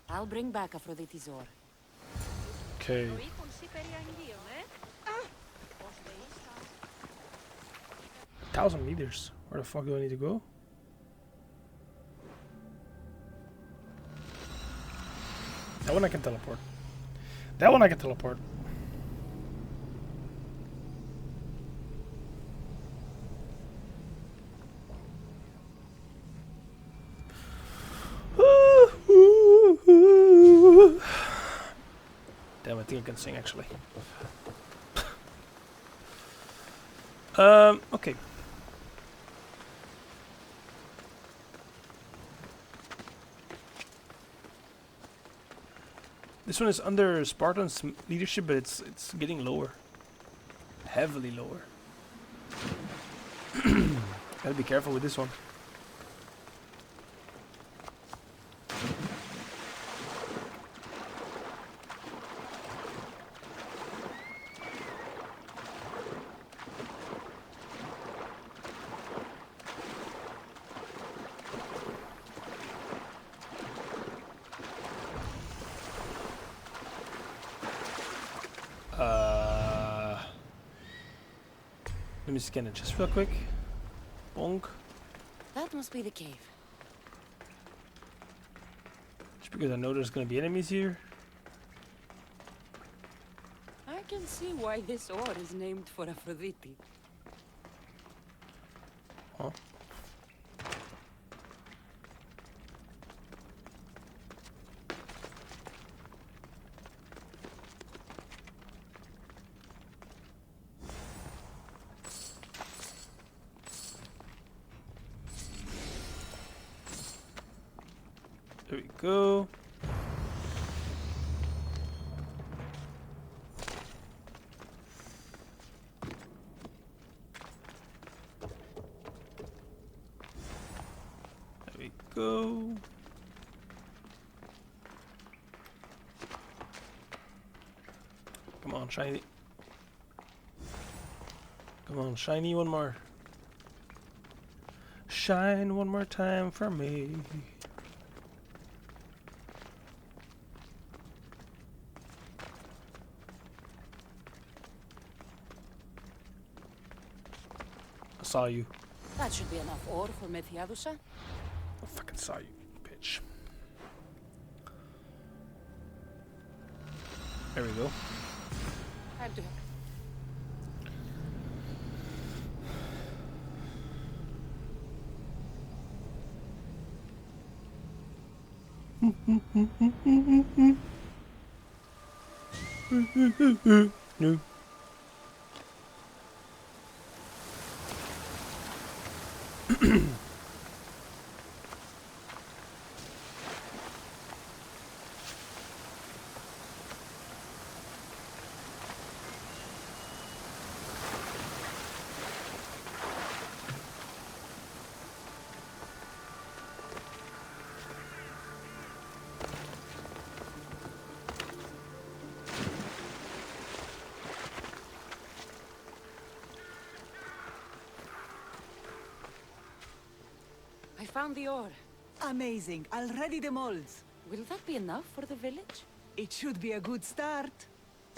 I'll bring back Aphrodite's ore. Okay. 1,000 meters. Where the fuck do I need to go? That one I can teleport. That one I can teleport. Damn, I think I can sing actually. Okay. This one is under Spartan's leadership, but it's getting lower. Heavily lower. Gotta be careful with this one. Let me scan it just real quick. Bonk. That must be the cave. Just because I know there's gonna be enemies here. I I can see why this ore is named for Aphrodite. Huh? There we go. There we go. Come on, shiny. Come on, shiny one more. Shine one more time for me. I saw you. That should be enough ore for Methiadusa. I fucking saw you, bitch. There we go. Time to No. I found the ore. Amazing. I'll ready the molds. Will that be enough for the village? It should be a good start.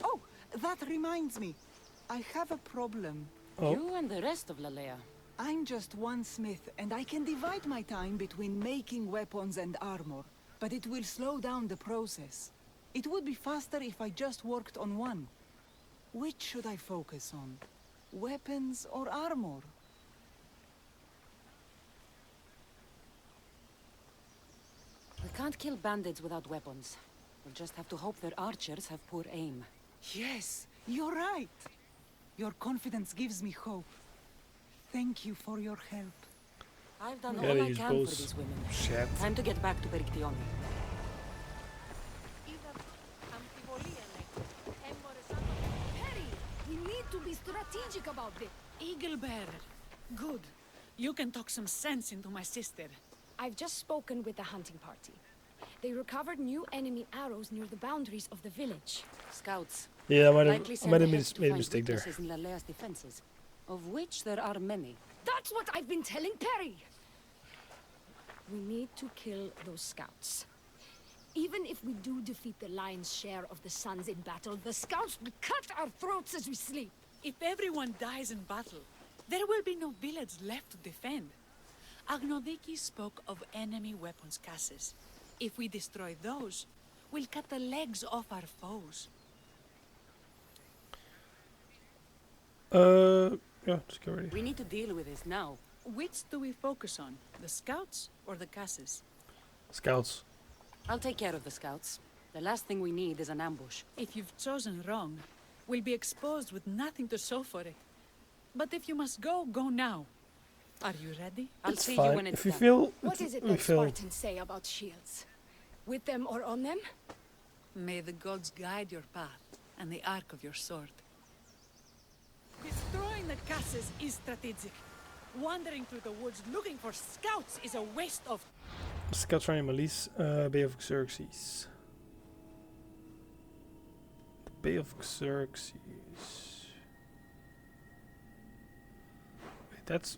Oh, that reminds me. I have a problem. Oh. You and the rest of Lalea. I'm just one smith, and I can divide my time between making weapons and armor, but it will slow down the process. It would be faster if I just worked on one. Which should I focus on? Weapons or armor? We can't kill bandits without weapons. We'll just have to hope their archers have poor aim. Yes, you're right. Your confidence gives me hope. Thank you for your help. I've done Yeah, all I these can for bows. these women. Shit. Time to get back to Perictione. Perry, we need to be strategic about this. Eagle Bearer. Good. You can talk some sense into my sister. I've just spoken with the hunting party. They recovered new enemy arrows near the boundaries of the village. Scouts. Yeah, I might Likely have sent made a ahead to made a find mistake there. weaknesses in Lalea's defenses, of which there are many. That's what I've been telling Perry! We need to kill those scouts. Even if we do defeat the lion's share of the sons in battle, the scouts will cut our throats as we sleep. If everyone dies in battle, there will be no village left to defend. Agnodiki spoke of enemy weapons cases. If we destroy those, we'll cut the legs off our foes. Yeah, just get ready. We need to deal with this now. Which do we focus on? The scouts or the cases? Scouts. I'll take care of the scouts. The last thing we need is an ambush. If you've chosen wrong, we'll be exposed with nothing to show for it. But if you must go, go now. Are you ready? I'll It's see fine. you when it's If you done. feel, What is it we that feel. Spartans say about shields? With them or on them? May the gods guide your path and the arc of your sword. Destroying the castles is strategic. Wandering through the woods looking for scouts is a waste of... Scouts running Malise, Bay of Xerxes. The Bay of Xerxes. Wait, that's...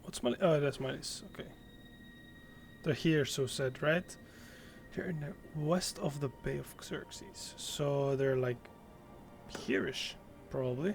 What's Malise? Oh, that's Malise. Okay. They're here, so said, right? They're in the west of the Bay of Xerxes. So they're like... here-ish, probably.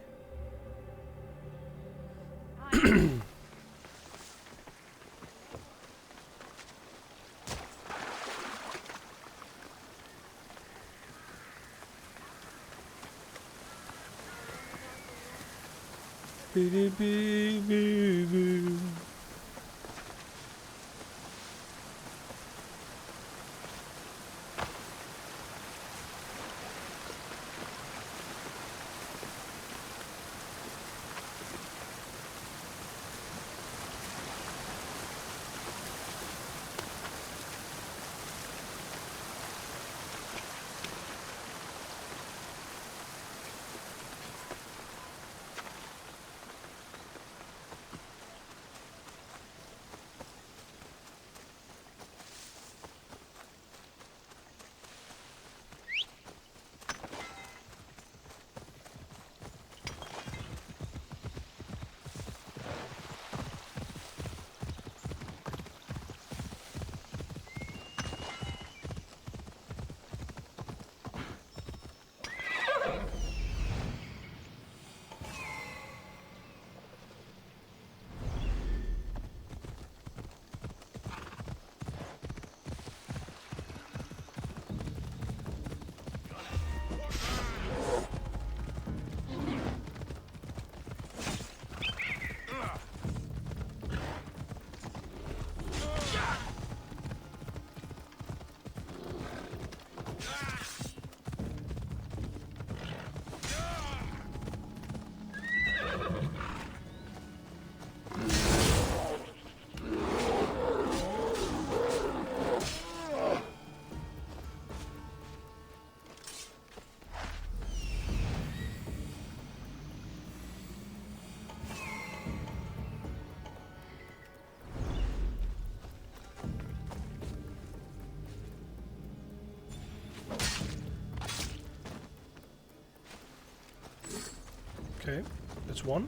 Okay, that's one.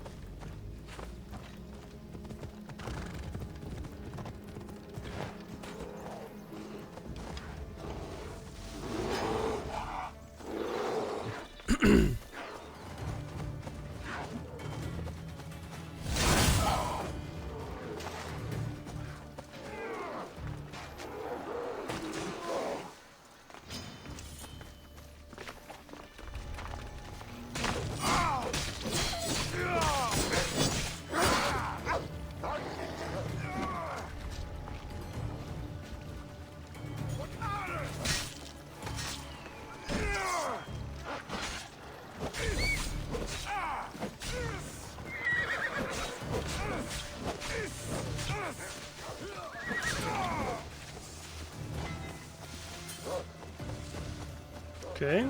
Okay.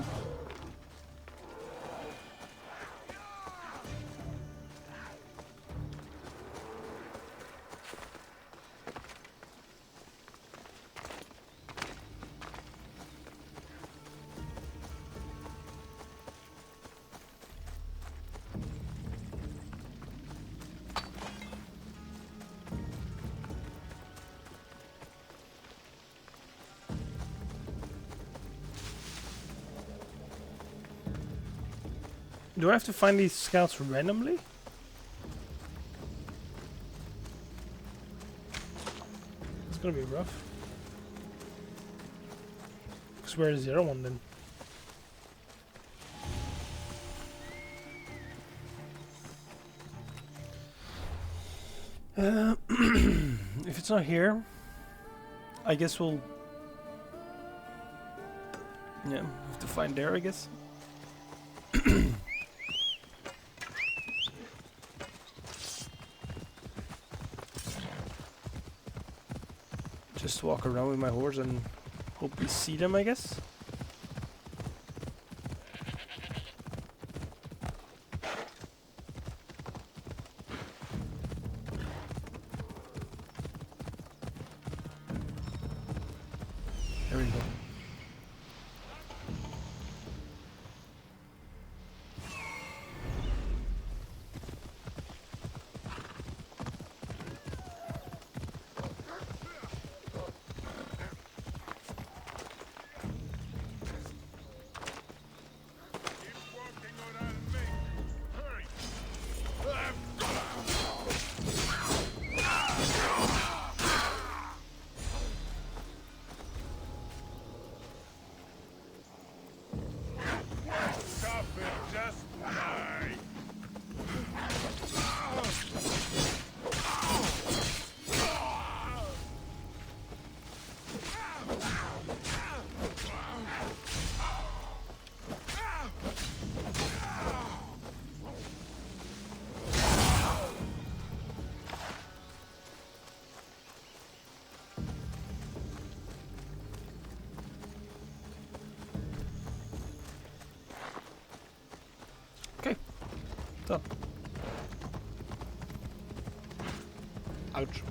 Do I have to find these scouts randomly? It's gonna be rough. Because where is the other one then? If it's not here, I guess we'll... Yeah, have to find there, I guess. Just walk around with my horse and hope we see them, I guess. There we go. fucked up. Ouch.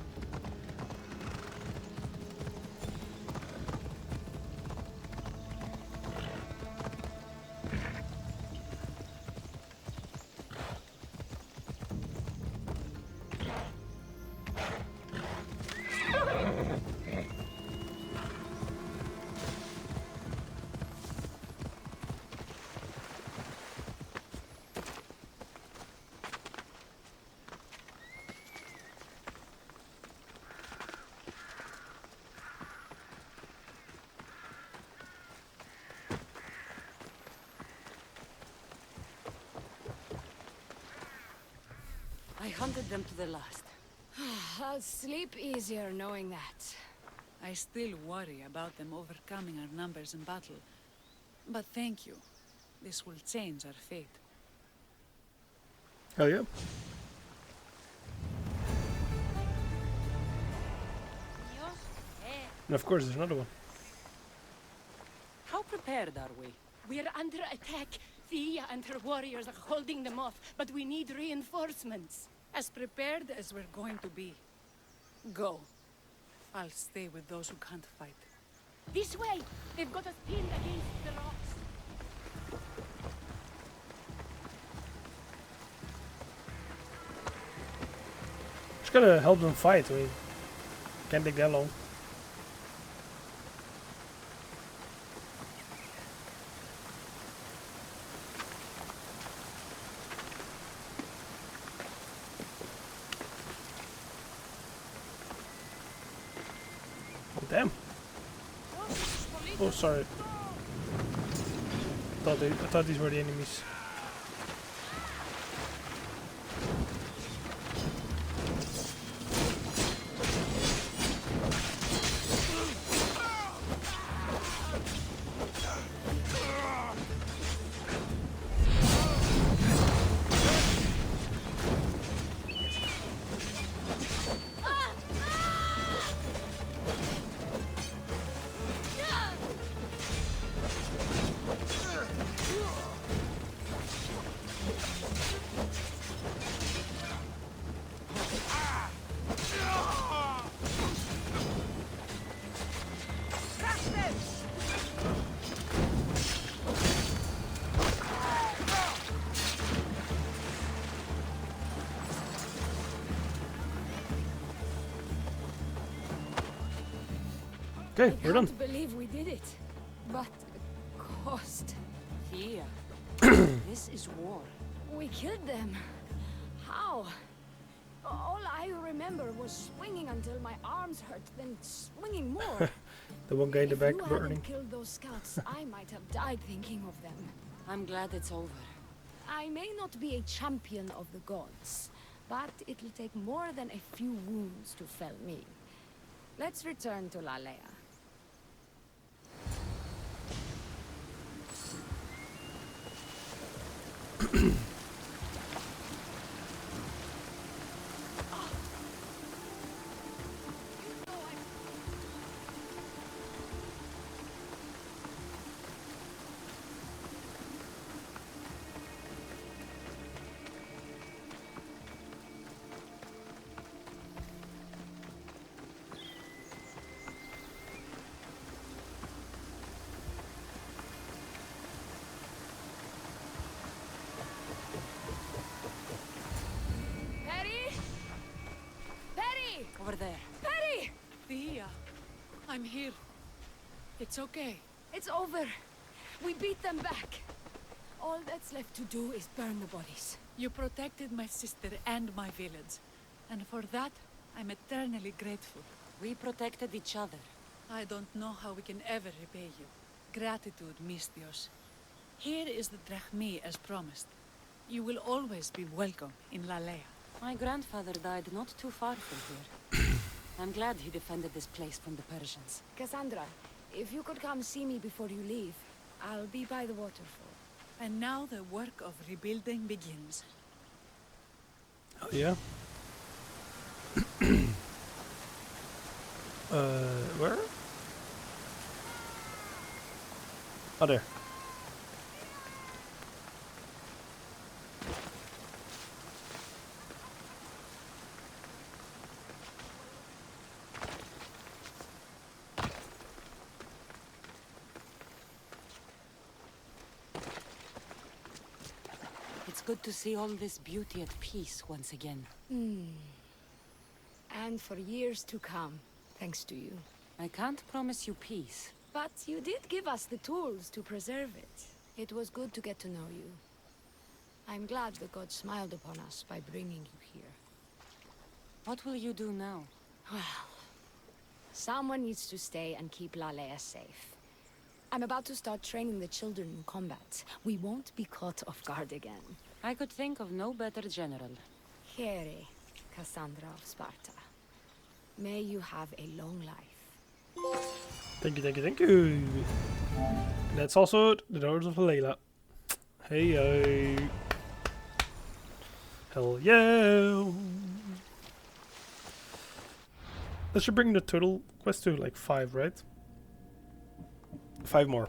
I hunted them to the last. I'll sleep easier knowing that. I still worry about them overcoming our numbers in battle. But thank you. This will change our fate. Hell yeah. And of course, there's another one. How prepared are we? We're under attack. Thea and her warriors are holding them off, but we need reinforcements. As prepared as we're going to be. Go. I'll stay with those who can't fight. This way! They've got us pinned against the rocks. Just gotta help them fight. I mean, can't take that long. Damn. Oh, sorry. I thought these were the enemies. Okay, we're done. I can't believe we did it. But cost. Here. This is war. We killed them. How? All I remember was swinging until my arms hurt, then swinging more. The one guy in the back If you burning. hadn't killed those scouts, I might have died thinking of them. I'm glad it's over. I may not be a champion of the gods, but it'll take more than a few wounds to fell me. Let's return to Lalea. Over there. Perry! Thea, I'm here. It's okay. It's over. We beat them back. All that's left to do is burn the bodies. You protected my sister and my village. And for that, I'm eternally grateful. We protected each other. I don't know how we can ever repay you. Gratitude, Mistios. Here is the drachmi as promised. You will always be welcome in Lalea. My grandfather died not too far from here. I'm glad he defended this place from the Persians. Cassandra, if you could come see me before you leave, I'll be by the waterfall. And now the work of rebuilding begins. Oh yeah. Where? Oh, there. It's good to see all this beauty at peace once again. And for years to come, thanks to you. I can't promise you peace. But you did give us the tools to preserve it. It was good to get to know you. I'm glad the gods smiled upon us by bringing you here. What will you do now? Well, someone needs to stay and keep Lalea safe. I'm about to start training the children in combat. We won't be caught off guard again. I could think of no better general. Here, Cassandra of Sparta. May you have a long life. Thank you, thank you, thank you. That's also the daughters of Layla. Hey yo. Hell yeah. That should bring the total quest to like 5, right? 5 more.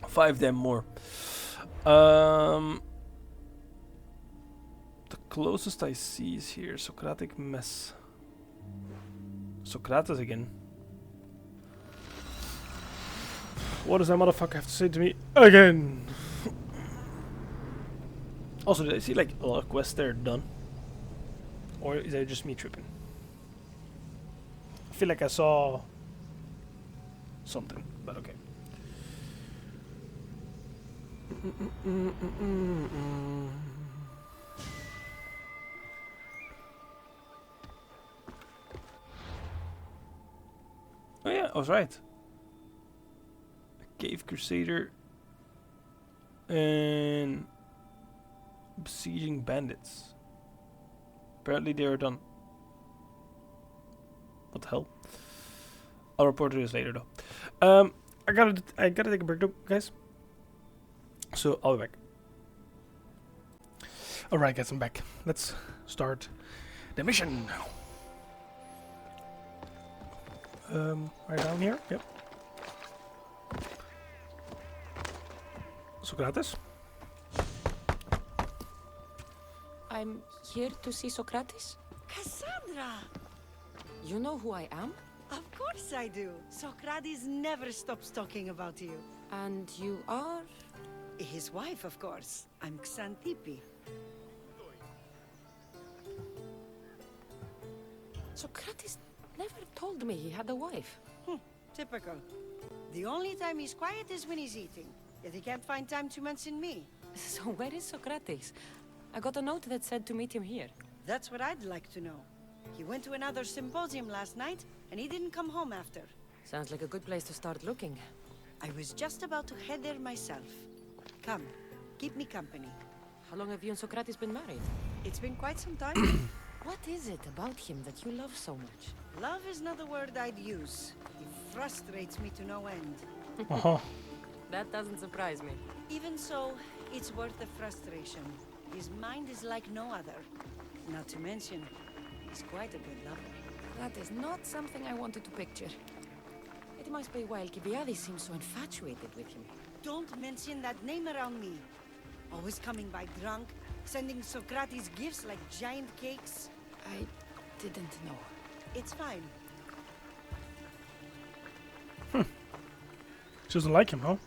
5 them more. The closest I see is here. Socratic mess. Sokrates again. What does that motherfucker have to say to me again? Also, did I see like a lot of quests there done? Or is that just me tripping? I feel like I saw something, but okay. Oh yeah, I was right. A cave crusader and besieging bandits. Apparently they are done. What the hell? I'll report to this later though. I gotta take a break though, guys. So I'll be back. Alright guys, I'm back. Let's start the mission. Right down here, yep. Sokrates? I'm here to see Socrates. Cassandra! You know who I am? Of course I do. Socrates never stops talking about you. And you are? His wife, of course. I'm Xantippe. Socrates never told me he had a wife. Typical. The only time he's quiet is when he's eating. Yet he can't find time to mention me. So where is Socrates? I got a note that said to meet him here. That's what I'd like to know. He went to another symposium last night, and he didn't come home after. Sounds like a good place to start looking. I was just about to head there myself. Come, keep me company. How long have you and Socrates been married? It's been quite some time. What is it about him that you love so much? Love is not a word I'd use. He frustrates me to no end. That doesn't surprise me. Even so, it's worth the frustration. His mind is like no other. Not to mention, he's quite a good lover. That is not something I wanted to picture. It must be why Alcibiades seems so infatuated with him. Don't mention that name around me. Always coming by drunk, sending Socrates gifts like giant cakes. I didn't know. It's fine. She doesn't like him, huh?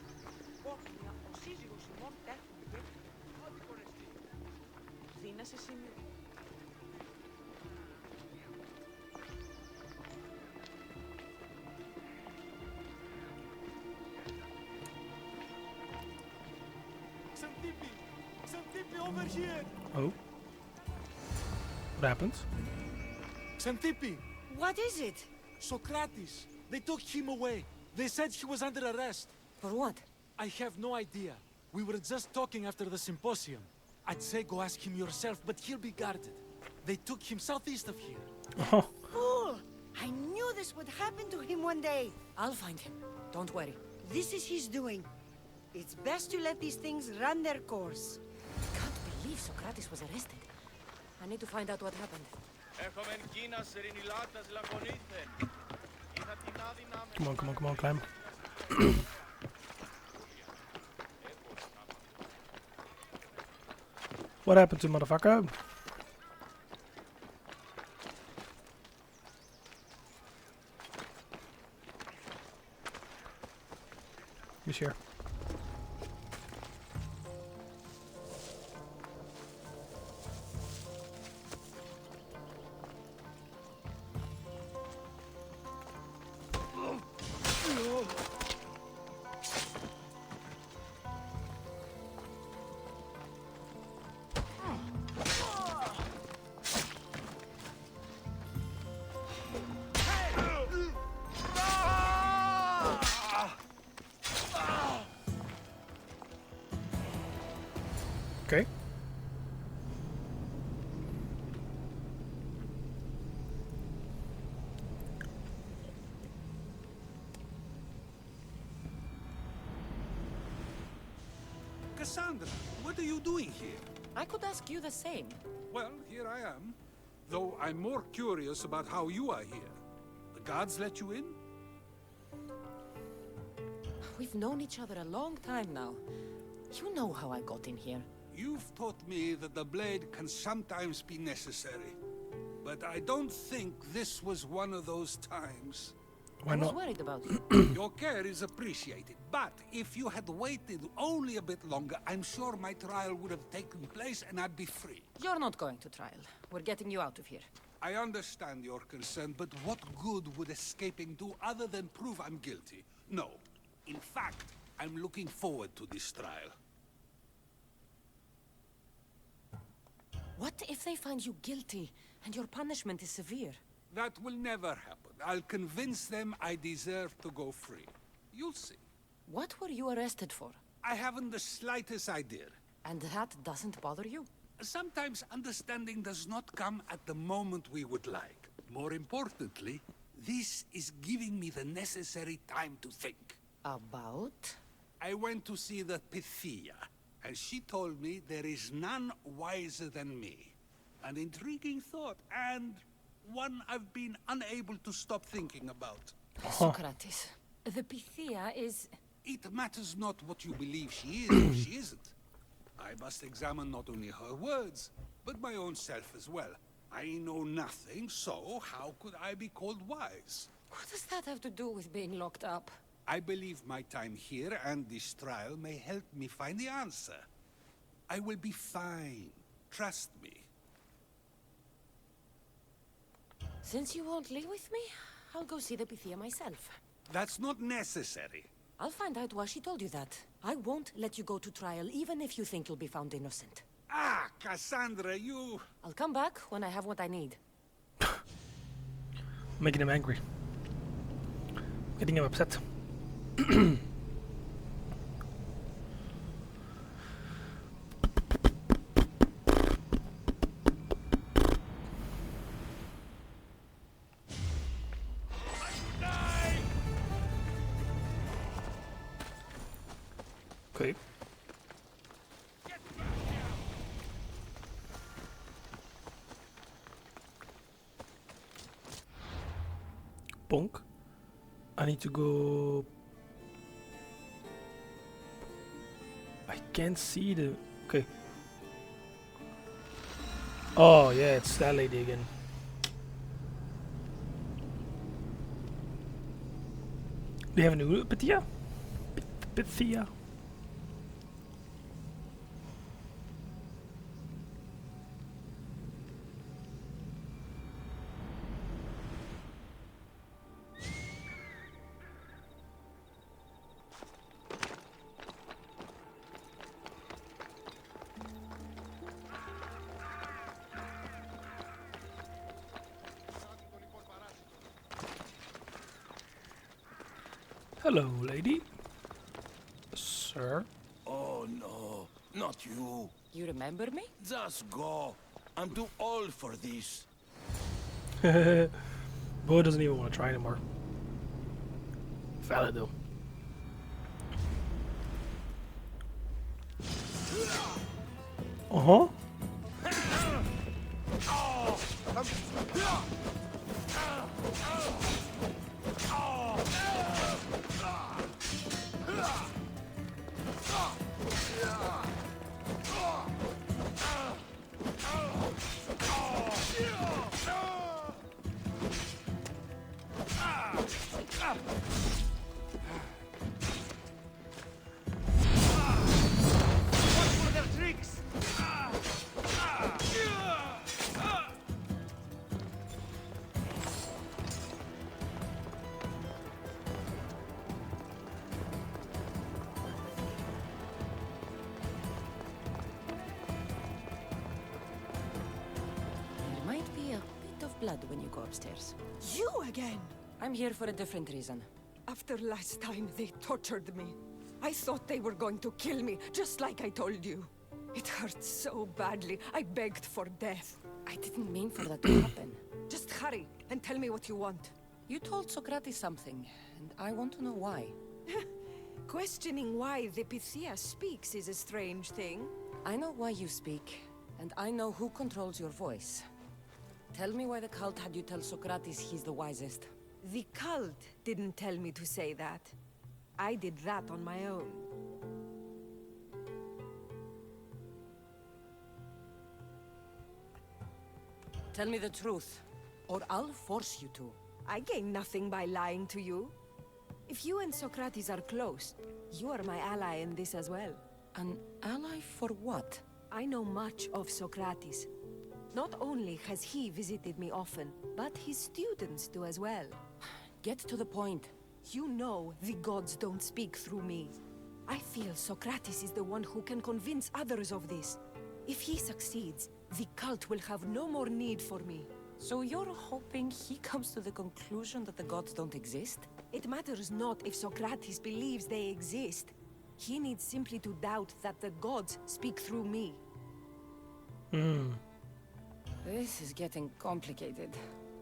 Xantippe, over here! Oh. What happened? Xantippe! What is it? Socrates! They took him away. They said he was under arrest. For what? I have no idea. We were just talking after the symposium. I'd say go ask him yourself, but he'll be guarded. They took him southeast of here. Oh. Fool! I knew this would happen to him one day. I'll find him. Don't worry. This is his doing. It's best to let these things run their course. I can't believe Socrates was arrested. I need to find out what happened. Come on, come on, come on, climb. What happened to motherfucker? He's here. Okay. Cassandra, what are you doing here? I could ask you the same. Well, here I am. Though I'm more curious about how you are here. The gods let you in? We've known each other a long time now. You know how I got in here. You've taught me that the blade can sometimes be necessary. But I don't think this was one of those times. Why not? I was worried about you. Your care is appreciated, but if you had waited only a bit longer, I'm sure my trial would have taken place and I'd be free. You're not going to trial. We're getting you out of here. I understand your concern, but what good would escaping do other than prove I'm guilty? No. In fact, I'm looking forward to this trial. What if they find you guilty and your punishment is severe? That will never happen. I'll convince them I deserve to go free. You'll see. What were you arrested for? I haven't the slightest idea. And that doesn't bother you? Sometimes understanding does not come at the moment we would like. More importantly, this is giving me the necessary time to think. About? I went to see the Pythia, and she told me there is none wiser than me. An intriguing thought, and one I've been unable to stop thinking about. Socrates, the Pythia is... It matters not what you believe she is or she isn't. I must examine not only her words, but my own self as well. I know nothing, so how could I be called wise? What does that have to do with being locked up? I believe my time here and this trial may help me find the answer. I will be fine. Trust me. Since you won't leave with me, I'll go see the Pythia myself. That's not necessary. I'll find out why she told you that. I won't let you go to trial, even if you think you'll be found innocent. Ah, Cassandra, you... I'll come back when I have what I need. Making him angry. Getting him upset. Okay. Bonk. I need to go. I can't see the. Okay. Oh yeah, it's that lady again. Do you have a new Pythia? Pythia. Hello, lady. Sir? Oh no, not you. You remember me? Just go. I'm too old for this. Boy doesn't even want to try anymore. Valid though. Uh-huh. Blood when you go upstairs. You again? I'm here for a different reason. After last time, they tortured me. I thought they were going to kill me, just like I told you. It hurt so badly. I begged for death. I didn't mean for that to happen. Just hurry and tell me what you want. You told Socrates something, and I want to know why. Questioning why the Pythia speaks is a strange thing. I know why you speak, and I know who controls your voice. Tell me why the cult had you tell Socrates he's the wisest. The cult didn't tell me to say that. I did that on my own. Tell me the truth, or I'll force you to. I gain nothing by lying to you. If you and Socrates are close, you are my ally in this as well. An ally for what? I know much of Socrates. Not only has he visited me often, but his students do as well. Get to the point. You know the gods don't speak through me. I feel Socrates is the one who can convince others of this. If he succeeds, the cult will have no more need for me. So you're hoping he comes to the conclusion that the gods don't exist? It matters not if Socrates believes they exist. He needs simply to doubt that the gods speak through me. This is getting complicated.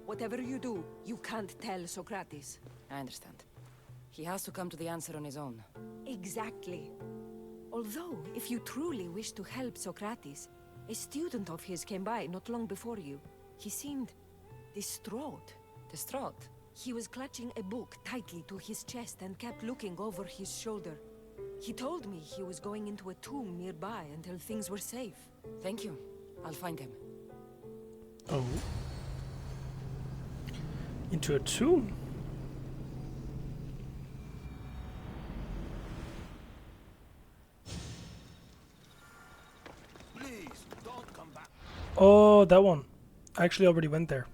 Whatever you do, you can't tell Socrates. I understand. He has to come to the answer on his own. Exactly. Although, if you truly wish to help Socrates, a student of his came by not long before you. He seemed distraught. Distraught? He was clutching a book tightly to his chest and kept looking over his shoulder. He told me he was going into a tomb nearby until things were safe. Thank you. I'll find him. Oh. Into a tomb? Please, don't come back. Oh, that one. I actually already went there.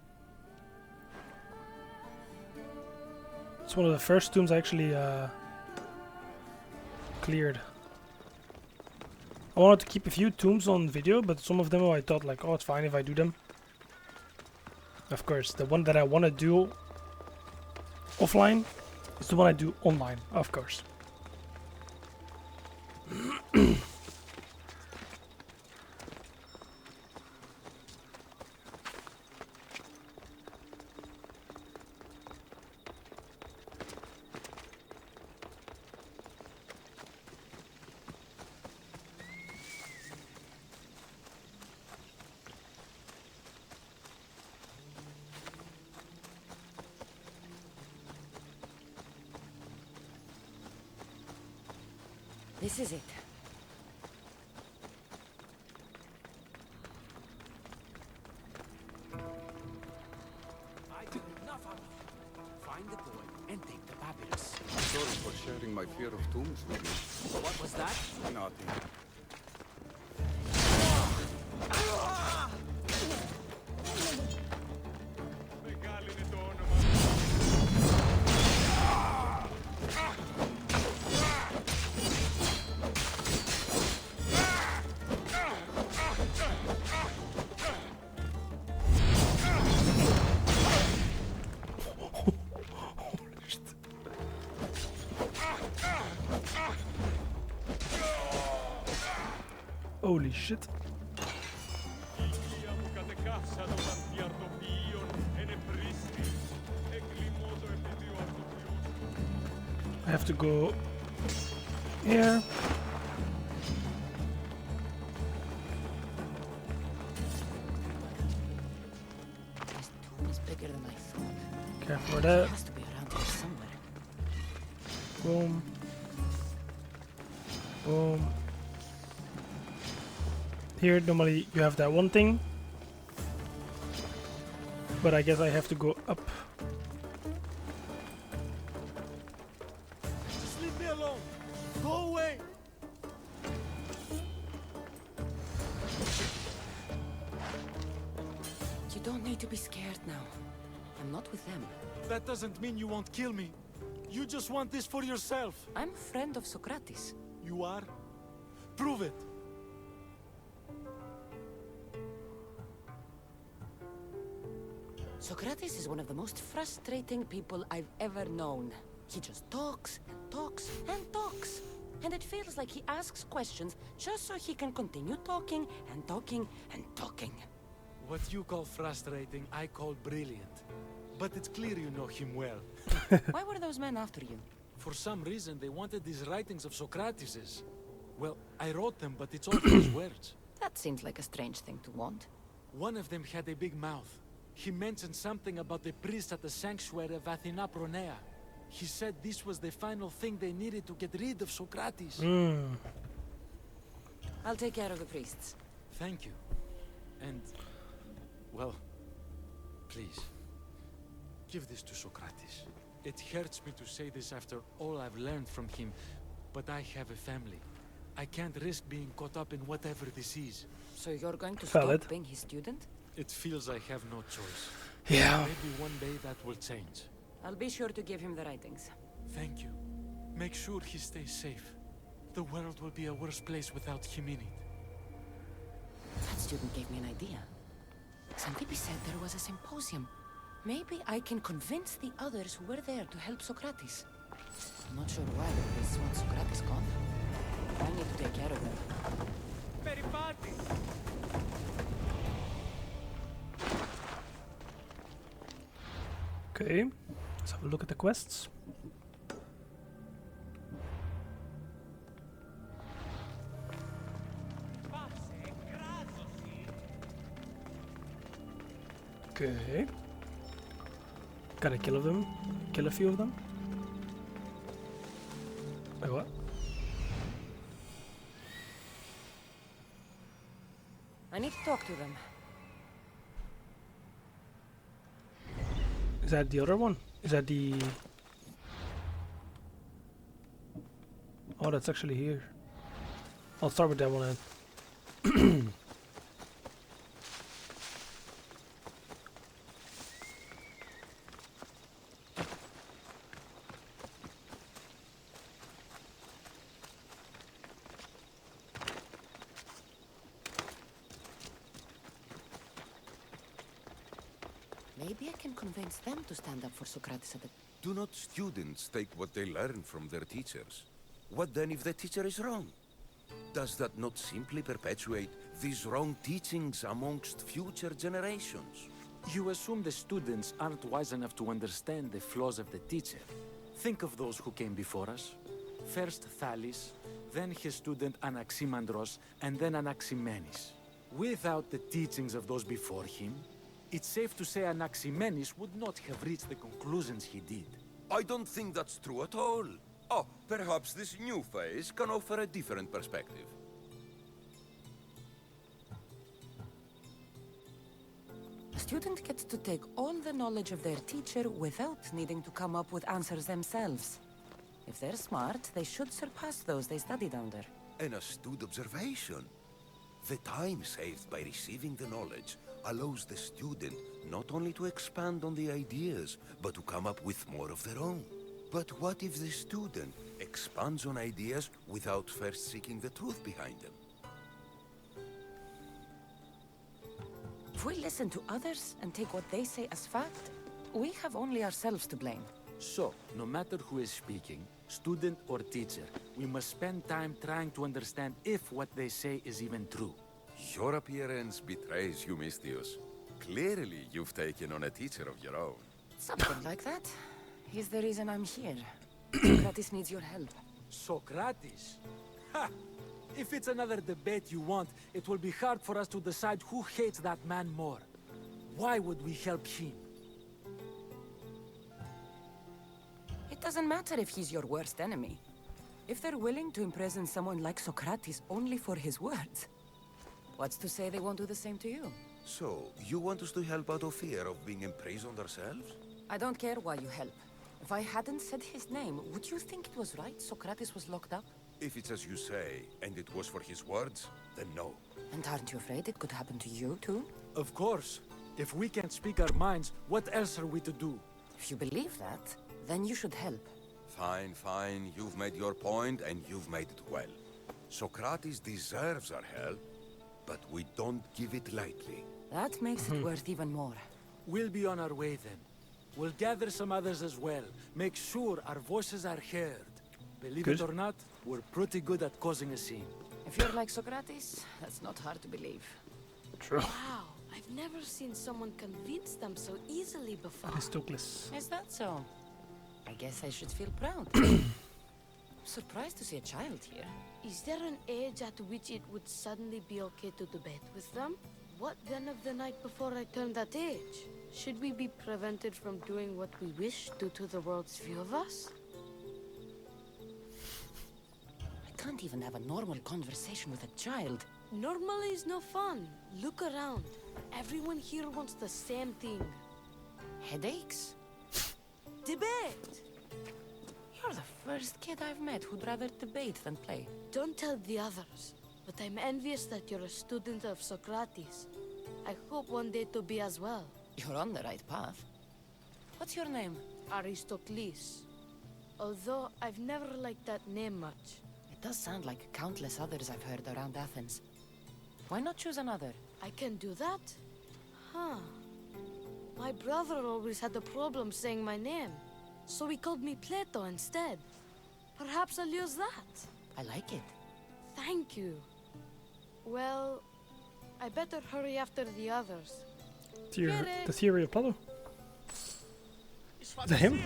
It's one of the first tombs I actually cleared. I wanted to keep a few tombs on video, but some of them I thought like, oh, it's fine if I do them. Of course, the one that I want to do offline is the one I do online, of course. This is it. I did enough of it. Find the boy and take the papyrus. Sorry for sharing my fear of tombs with you. What was that? Nothing. Holy shit. I have to go here. This tomb is bigger than I thought. Careful for that. It has to be around here somewhere. Boom. Boom. Here, normally you have that one thing. But I guess I have to go up. Just leave me alone. Go away. You don't need to be scared now. I'm not with them. That doesn't mean you won't kill me. You just want this for yourself. I'm a friend of Socrates. You are? Prove it. Socrates is one of the most frustrating people I've ever known. He just talks and talks and talks. and it feels like he asks questions just so he can continue talking and talking and talking. What you call frustrating, I call brilliant. But it's clear you know him well. Why were those men after you? For some reason, they wanted these writings of Socrates's. Well, I wrote them, but it's all his words. That seems like a strange thing to want. One of them had a big mouth. He mentioned something about the priest at the sanctuary of Athena Pronea. He said this was the final thing they needed to get rid of Socrates. I'll take care of the priests. Thank you. And, well, please, give this to Socrates. It hurts me to say this after all I've learned from him, but I have a family. I can't risk being caught up in whatever this is. So you're going to Valid. stop being his student? It feels I have no choice. Yeah. Maybe one day that will change. I'll be sure to give him the writings. Thank you. Make sure he stays safe. The world will be a worse place without him in it. That student gave me an idea. Xantippe said there was a symposium. Maybe I can convince the others who were there to help Socrates. I'm not sure why the priests want Socrates gone. I need to take care of them. Peripati! Okay, let's have a look at the quests. Okay. Gotta kill them. Kill a few of them. Wait, what? I need to talk to them. Is that the other one? Is that the... Oh, that's actually here. I'll start with that one then. Maybe I can convince them to stand up for Socrates at the... Do not students take what they learn from their teachers? What then if the teacher is wrong? Does that not simply perpetuate these wrong teachings amongst future generations? You assume the students aren't wise enough to understand the flaws of the teacher. Think of those who came before us. First Thales, then his student Anaximandros, and then Anaximenes. Without the teachings of those before him, it's safe to say Anaximenes would not have reached the conclusions he did. I don't think that's true at all. Oh, perhaps this new phase can offer a different perspective. A student gets to take all the knowledge of their teacher without needing to come up with answers themselves. If they're smart, they should surpass those they studied under. An astute observation. The time saved by receiving the knowledge allows the student not only to expand on the ideas, but to come up with more of their own. But what if the student expands on ideas without first seeking the truth behind them? If we listen to others and take what they say as fact, we have only ourselves to blame. So, no matter who is speaking, student or teacher, we must spend time trying to understand if what they say is even true. Your appearance betrays you, Mystios. Clearly, you've taken on a teacher of your own. Something like that. He's the reason I'm here. Socrates needs your help. Socrates? Ha! If it's another debate you want, it will be hard for us to decide who hates that man more. Why would we help him? It doesn't matter if he's your worst enemy. If they're willing to imprison someone like Socrates only for his words, what's to say they won't do the same to you? So, you want us to help out of fear of being imprisoned ourselves? I don't care why you help. If I hadn't said his name, would you think it was right Socrates was locked up? If it's as you say, and it was for his words, then no. And aren't you afraid it could happen to you too? Of course. If we can't speak our minds, what else are we to do? If you believe that, then you should help. Fine, fine. You've made your point, and you've made it well. Socrates deserves our help, but we don't give it lightly. That makes it worth even more. We'll be on our way then. We'll gather some others as well. Make sure our voices are heard. Believe Good. it or not, we're pretty good at causing a scene. If you're like Socrates, that's not hard to believe. True. Wow, I've never seen someone convince them so easily before. Aristocles. Is that so? I guess I should feel proud. Surprised to see a child here. Is there an age at which it would suddenly be okay to debate with them? What then of the night before I turned that age? Should we be prevented from doing what we wish due to the world's view of us? I can't even have a normal conversation with a child. Normal is no fun. Look around. Everyone here wants the same thing. Headaches? Debate! You're the first kid I've met who'd rather debate than play. Don't tell the others, but I'm envious that you're a student of Socrates. I hope one day to be as well. You're on the right path. What's your name? Aristocles. Although I've never liked that name much. It does sound like countless others I've heard around Athens. Why not choose another? I can do that? Huh. My brother always had a problem saying my name, so he called me Plato instead. Perhaps I'll use that. I like it. Thank you. Well, I better hurry after the others. The theory of Plato. Is that him?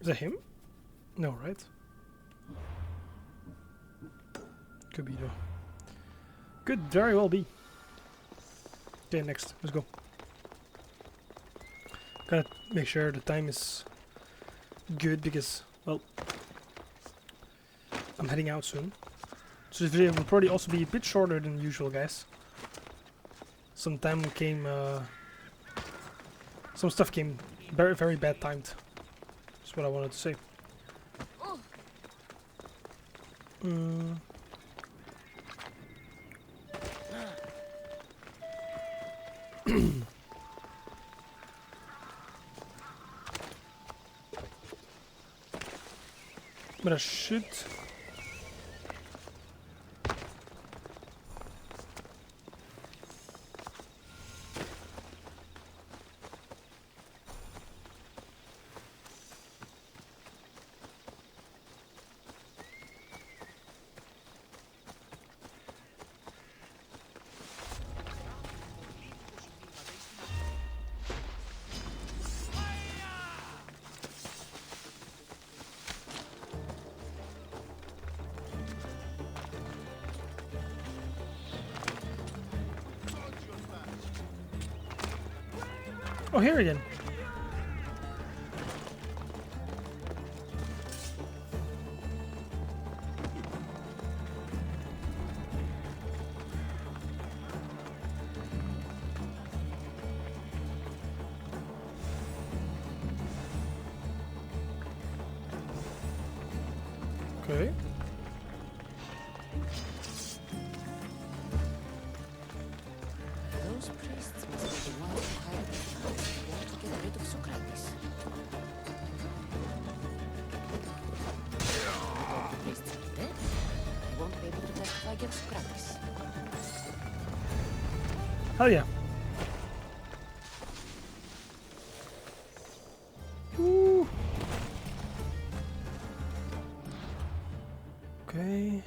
Is that him? No, right? Could be though. Could very well be. Okay, next. Let's go. Gotta make sure the time is good because, well, I'm heading out soon. So this video will probably also be a bit shorter than usual, guys. Some stuff came very, very bad timed. That's what I wanted to say. But I should... Oh, here again. Okay. Those priests must be the ones who hired the fools who want to get rid of Socrates. If the priests are dead, I won't be able to testify against Socrates. Hell yeah. Woo. Okay.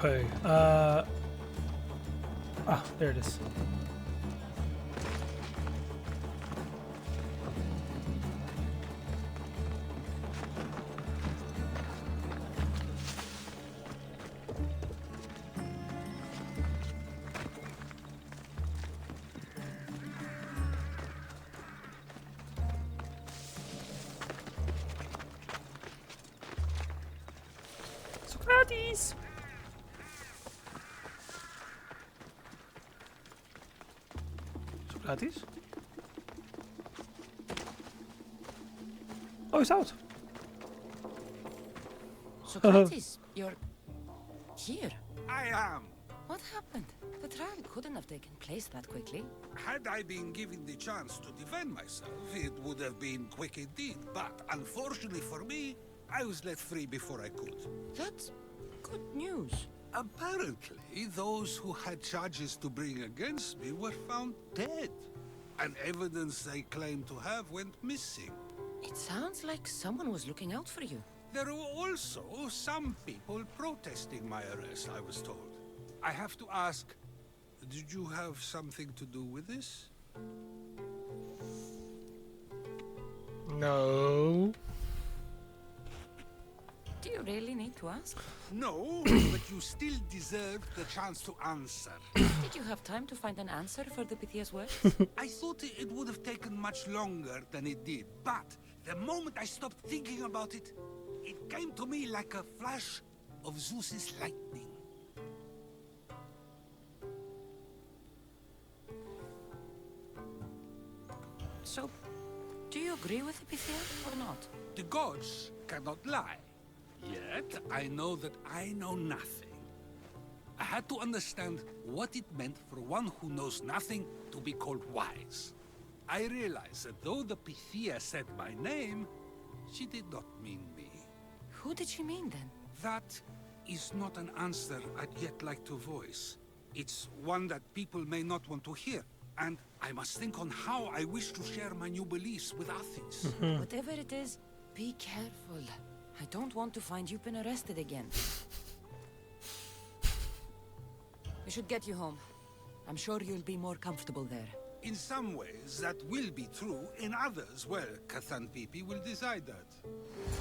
Okay, there it is. Socrates! Socrates? Oh, he's out. Socrates, you're here. I am. What happened? The trial couldn't have taken place that quickly. Had I been given the chance to defend myself, it would have been quick indeed. But unfortunately for me, I was let free before I could. That's good news. Apparently, those who had charges to bring against me were found dead. And evidence they claimed to have went missing. It sounds like someone was looking out for you. There were also some people protesting my arrest, I was told. I have to ask, did you have something to do with this? No. Do you really need to ask? No, but you still deserve the chance to answer. Did you have time to find an answer for the Pythia's words? I thought it would have taken much longer than it did, but the moment I stopped thinking about it, it came to me like a flash of Zeus's lightning. So, do you agree with the Pythia or not? The gods cannot lie. Yet, I know that I know nothing. I had to understand what it meant for one who knows nothing to be called wise. I realized that though the Pythia said my name, she did not mean me. Who did she mean then? That is not an answer I'd yet like to voice. It's one that people may not want to hear, and I must think on how I wish to share my new beliefs with Athens. Whatever it is, be careful. I don't want to find you've been arrested again. We should get you home. I'm sure you'll be more comfortable there. In some ways, that will be true. In others, well, Xanthippe will decide that.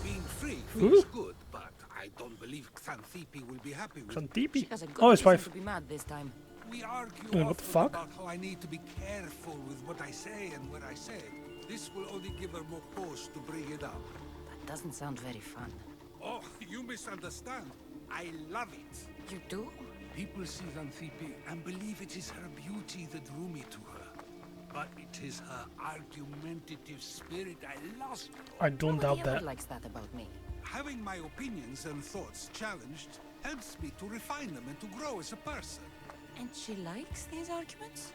Being free feels good, but I don't believe Xanthippe will be happy with Xanthippe? She has a good Oh, his reason wife. to be mad this time. We argue Yeah, often what the fuck? about how I need to be careful with what I say and where I say it. This will only give her more cause to bring it up. That doesn't sound very fun. Oh, you misunderstand. I love it. You do? People see Xanthippe and believe it is her beauty that drew me to her. But it is her argumentative spirit I lost. I don't doubt Nobody ever that. likes that about me. Having my opinions and thoughts challenged helps me to refine them and to grow as a person. And she likes these arguments?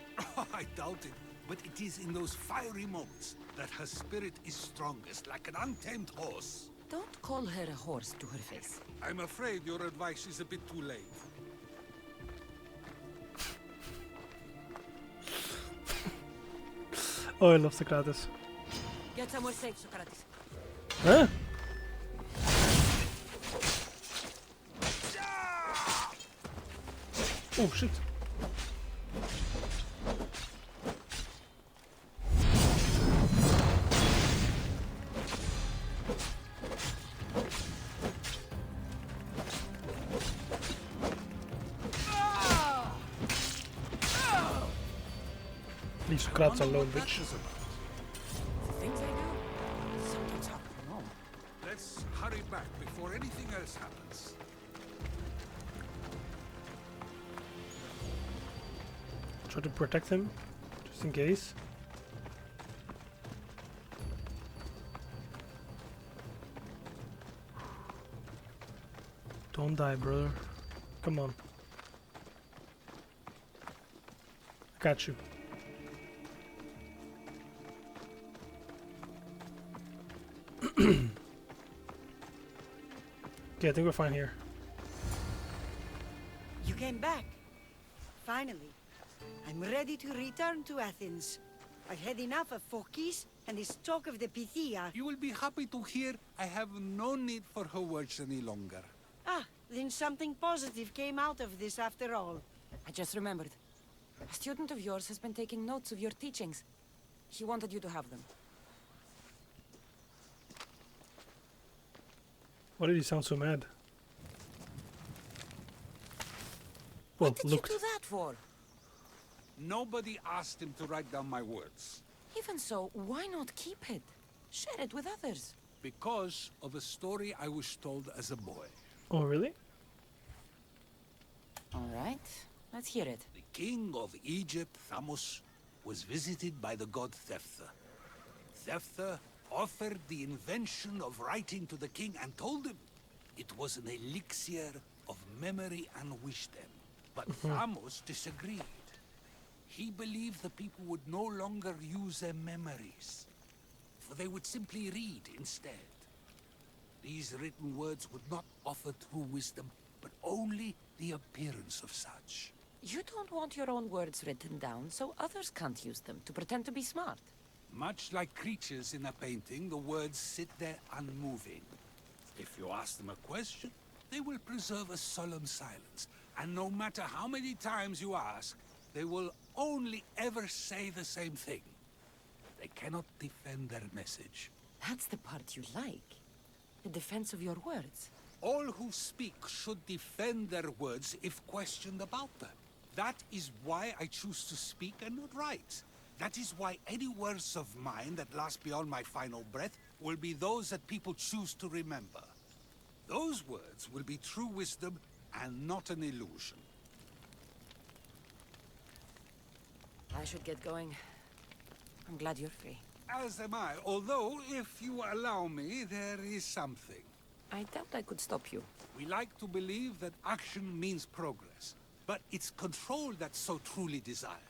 I doubt it, but it is in those fiery moments that her spirit is strongest, like an untamed horse. Don't call her a horse to her face. I'm afraid your advice is a bit too late. Oh, I love Socrates. Get somewhere safe, Socrates. Huh? Oh shit. Leave Socrates alone, bitch. The things I do sometimes happen wrong. Let's hurry back before anything else happens. Try to protect him, just in case. Don't die, brother. Come on. I got you. Okay, I think we're fine here. You came back. Finally. I'm ready to return to Athens. I've had enough of Phokis and this talk of the Pythia. You will be happy to hear I have no need for her words any longer. Ah, then something positive came out of this after all. I just remembered. A student of yours has been taking notes of your teachings. He wanted you to have them. Why did he sound so mad? Well, What did looked. you do that for? Nobody asked him to write down my words. Even so, why not keep it? Share it with others. Because of a story I was told as a boy. Oh, really? All right, let's hear it. The king of Egypt, Thamos, was visited by the god Thephtha. Thephtha offered the invention of writing to the king and told him, It was an elixir of memory and wisdom. But Mhm. Thamos disagreed. He believed the people would no longer use their memories, for they would simply read instead. These written words would not offer true wisdom, but only the appearance of such. You don't want your own words written down, so others can't use them to pretend to be smart. Much like creatures in a painting, the words sit there unmoving. If you ask them a question, they will preserve a solemn silence. And no matter how many times you ask, they will only ever say the same thing. They cannot defend their message. That's the part you like. The defense of your words. All who speak should defend their words if questioned about them. That is why I choose to speak and not write. That is why any words of mine that last beyond my final breath will be those that people choose to remember. Those words will be true wisdom and not an illusion. I should get going. I'm glad you're free. As am I, although, if you allow me, there is something. I doubt I could stop you. We like to believe that action means progress, but it's control that's so truly desired.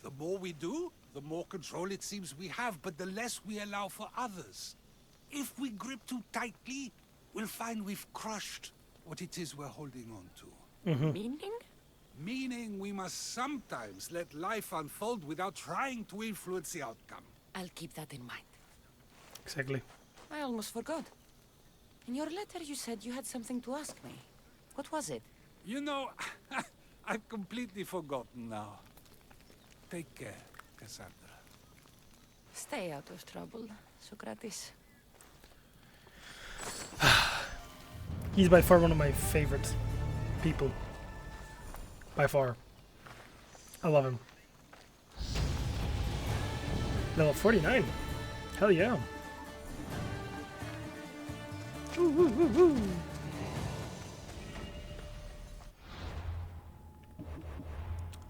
The more we do, the more control it seems we have, but the less we allow for others. If we grip too tightly, we'll find we've crushed what it is we're holding on to. Meaning? Meaning we must sometimes let life unfold without trying to influence the outcome. I'll keep that in mind. Exactly. I almost forgot. In your letter you said you had something to ask me. What was it? You know, I've completely forgotten now. Take care, Cassandra. Stay out of trouble, Socrates. He's by far one of my favorite people. By far. I love him. Level 49. Hell yeah. Woo, woo, woo, woo.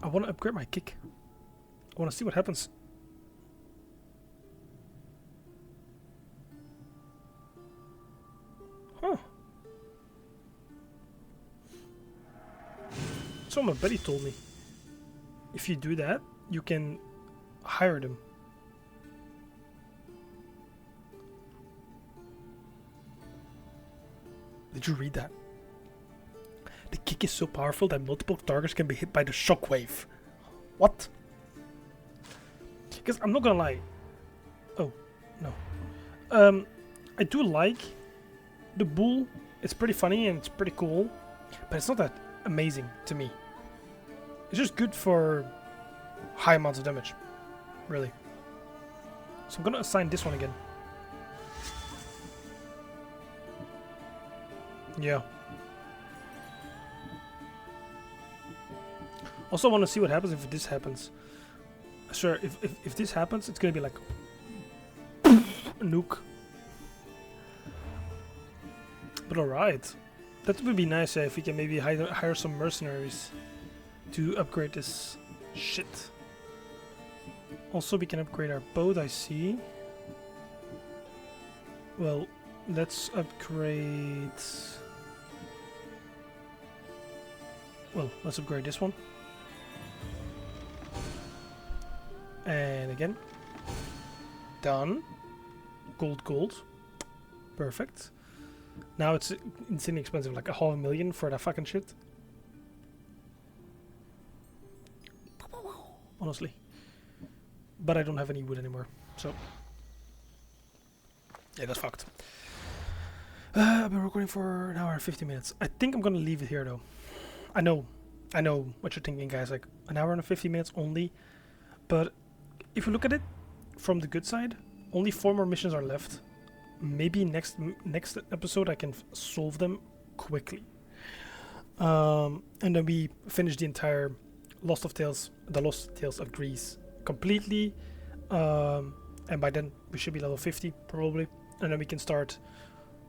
I want to upgrade my kick. I want to see what happens. Huh. So my buddy told me. If you do that, you can hire them. Did you read that? The kick is so powerful that multiple targets can be hit by the shockwave. What? Because I'm not gonna lie. Oh, no. I do like the bull. It's pretty funny and it's pretty cool, but it's not that amazing to me. It's just good for high amounts of damage, really. So I'm gonna assign this one again. Yeah. Also want to see what happens if this happens. Sure, if this happens, it's gonna be like a nuke. But alright. That would be nice if we can maybe hire some mercenaries to upgrade this shit. Also, we can upgrade our boat, I see. Well, let's upgrade... Well, let's upgrade this one. And again. Done. Gold, gold. Perfect. Now it's insanely expensive, like $500,000 for that fucking shit. Honestly. But I don't have any wood anymore, so... Yeah, that's fucked. I've been recording for an hour and 50 minutes. I think I'm gonna leave it here, though. I know what you're thinking, guys, like an hour and 50 minutes only. But if you look at it from the good side, only 4 more missions are left. Maybe next episode I can solve them quickly. And then we finish the entire the Lost Tales of Greece completely. And by then we should be level 50 probably. And then we can start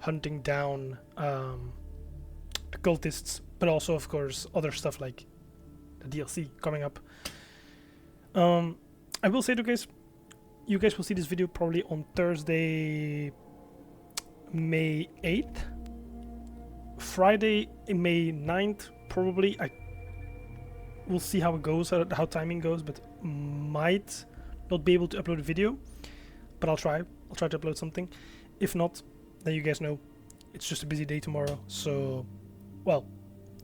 hunting down the cultists, but also of course other stuff like the DLC coming up. I will say to guys, you guys will see this video probably on Thursday, May 8th. Friday, May 9th, probably. We'll see how it goes, how timing goes, but might not be able to upload a video. But I'll try. I'll try to upload something. If not, then you guys know it's just a busy day tomorrow. So, well,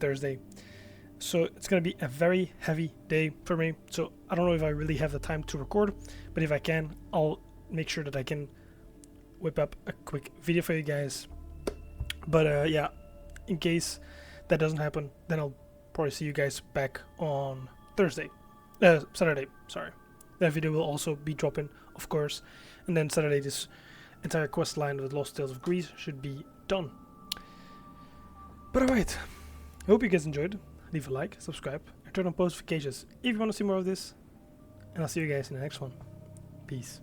Thursday. So it's going to be a very heavy day for me. So I don't know if I really have the time to record, but if I can, I'll make sure that I can whip up a quick video for you guys. But yeah, in case that doesn't happen, then I'll probably see you guys back on Saturday, sorry. That video will also be dropping, of course, and then Saturday this entire quest line with Lost Tales of Greece should be done. But alright, I hope you guys enjoyed. Leave a like, subscribe, and turn on post notifications if you want to see more of this, and I'll see you guys in the next one. Peace.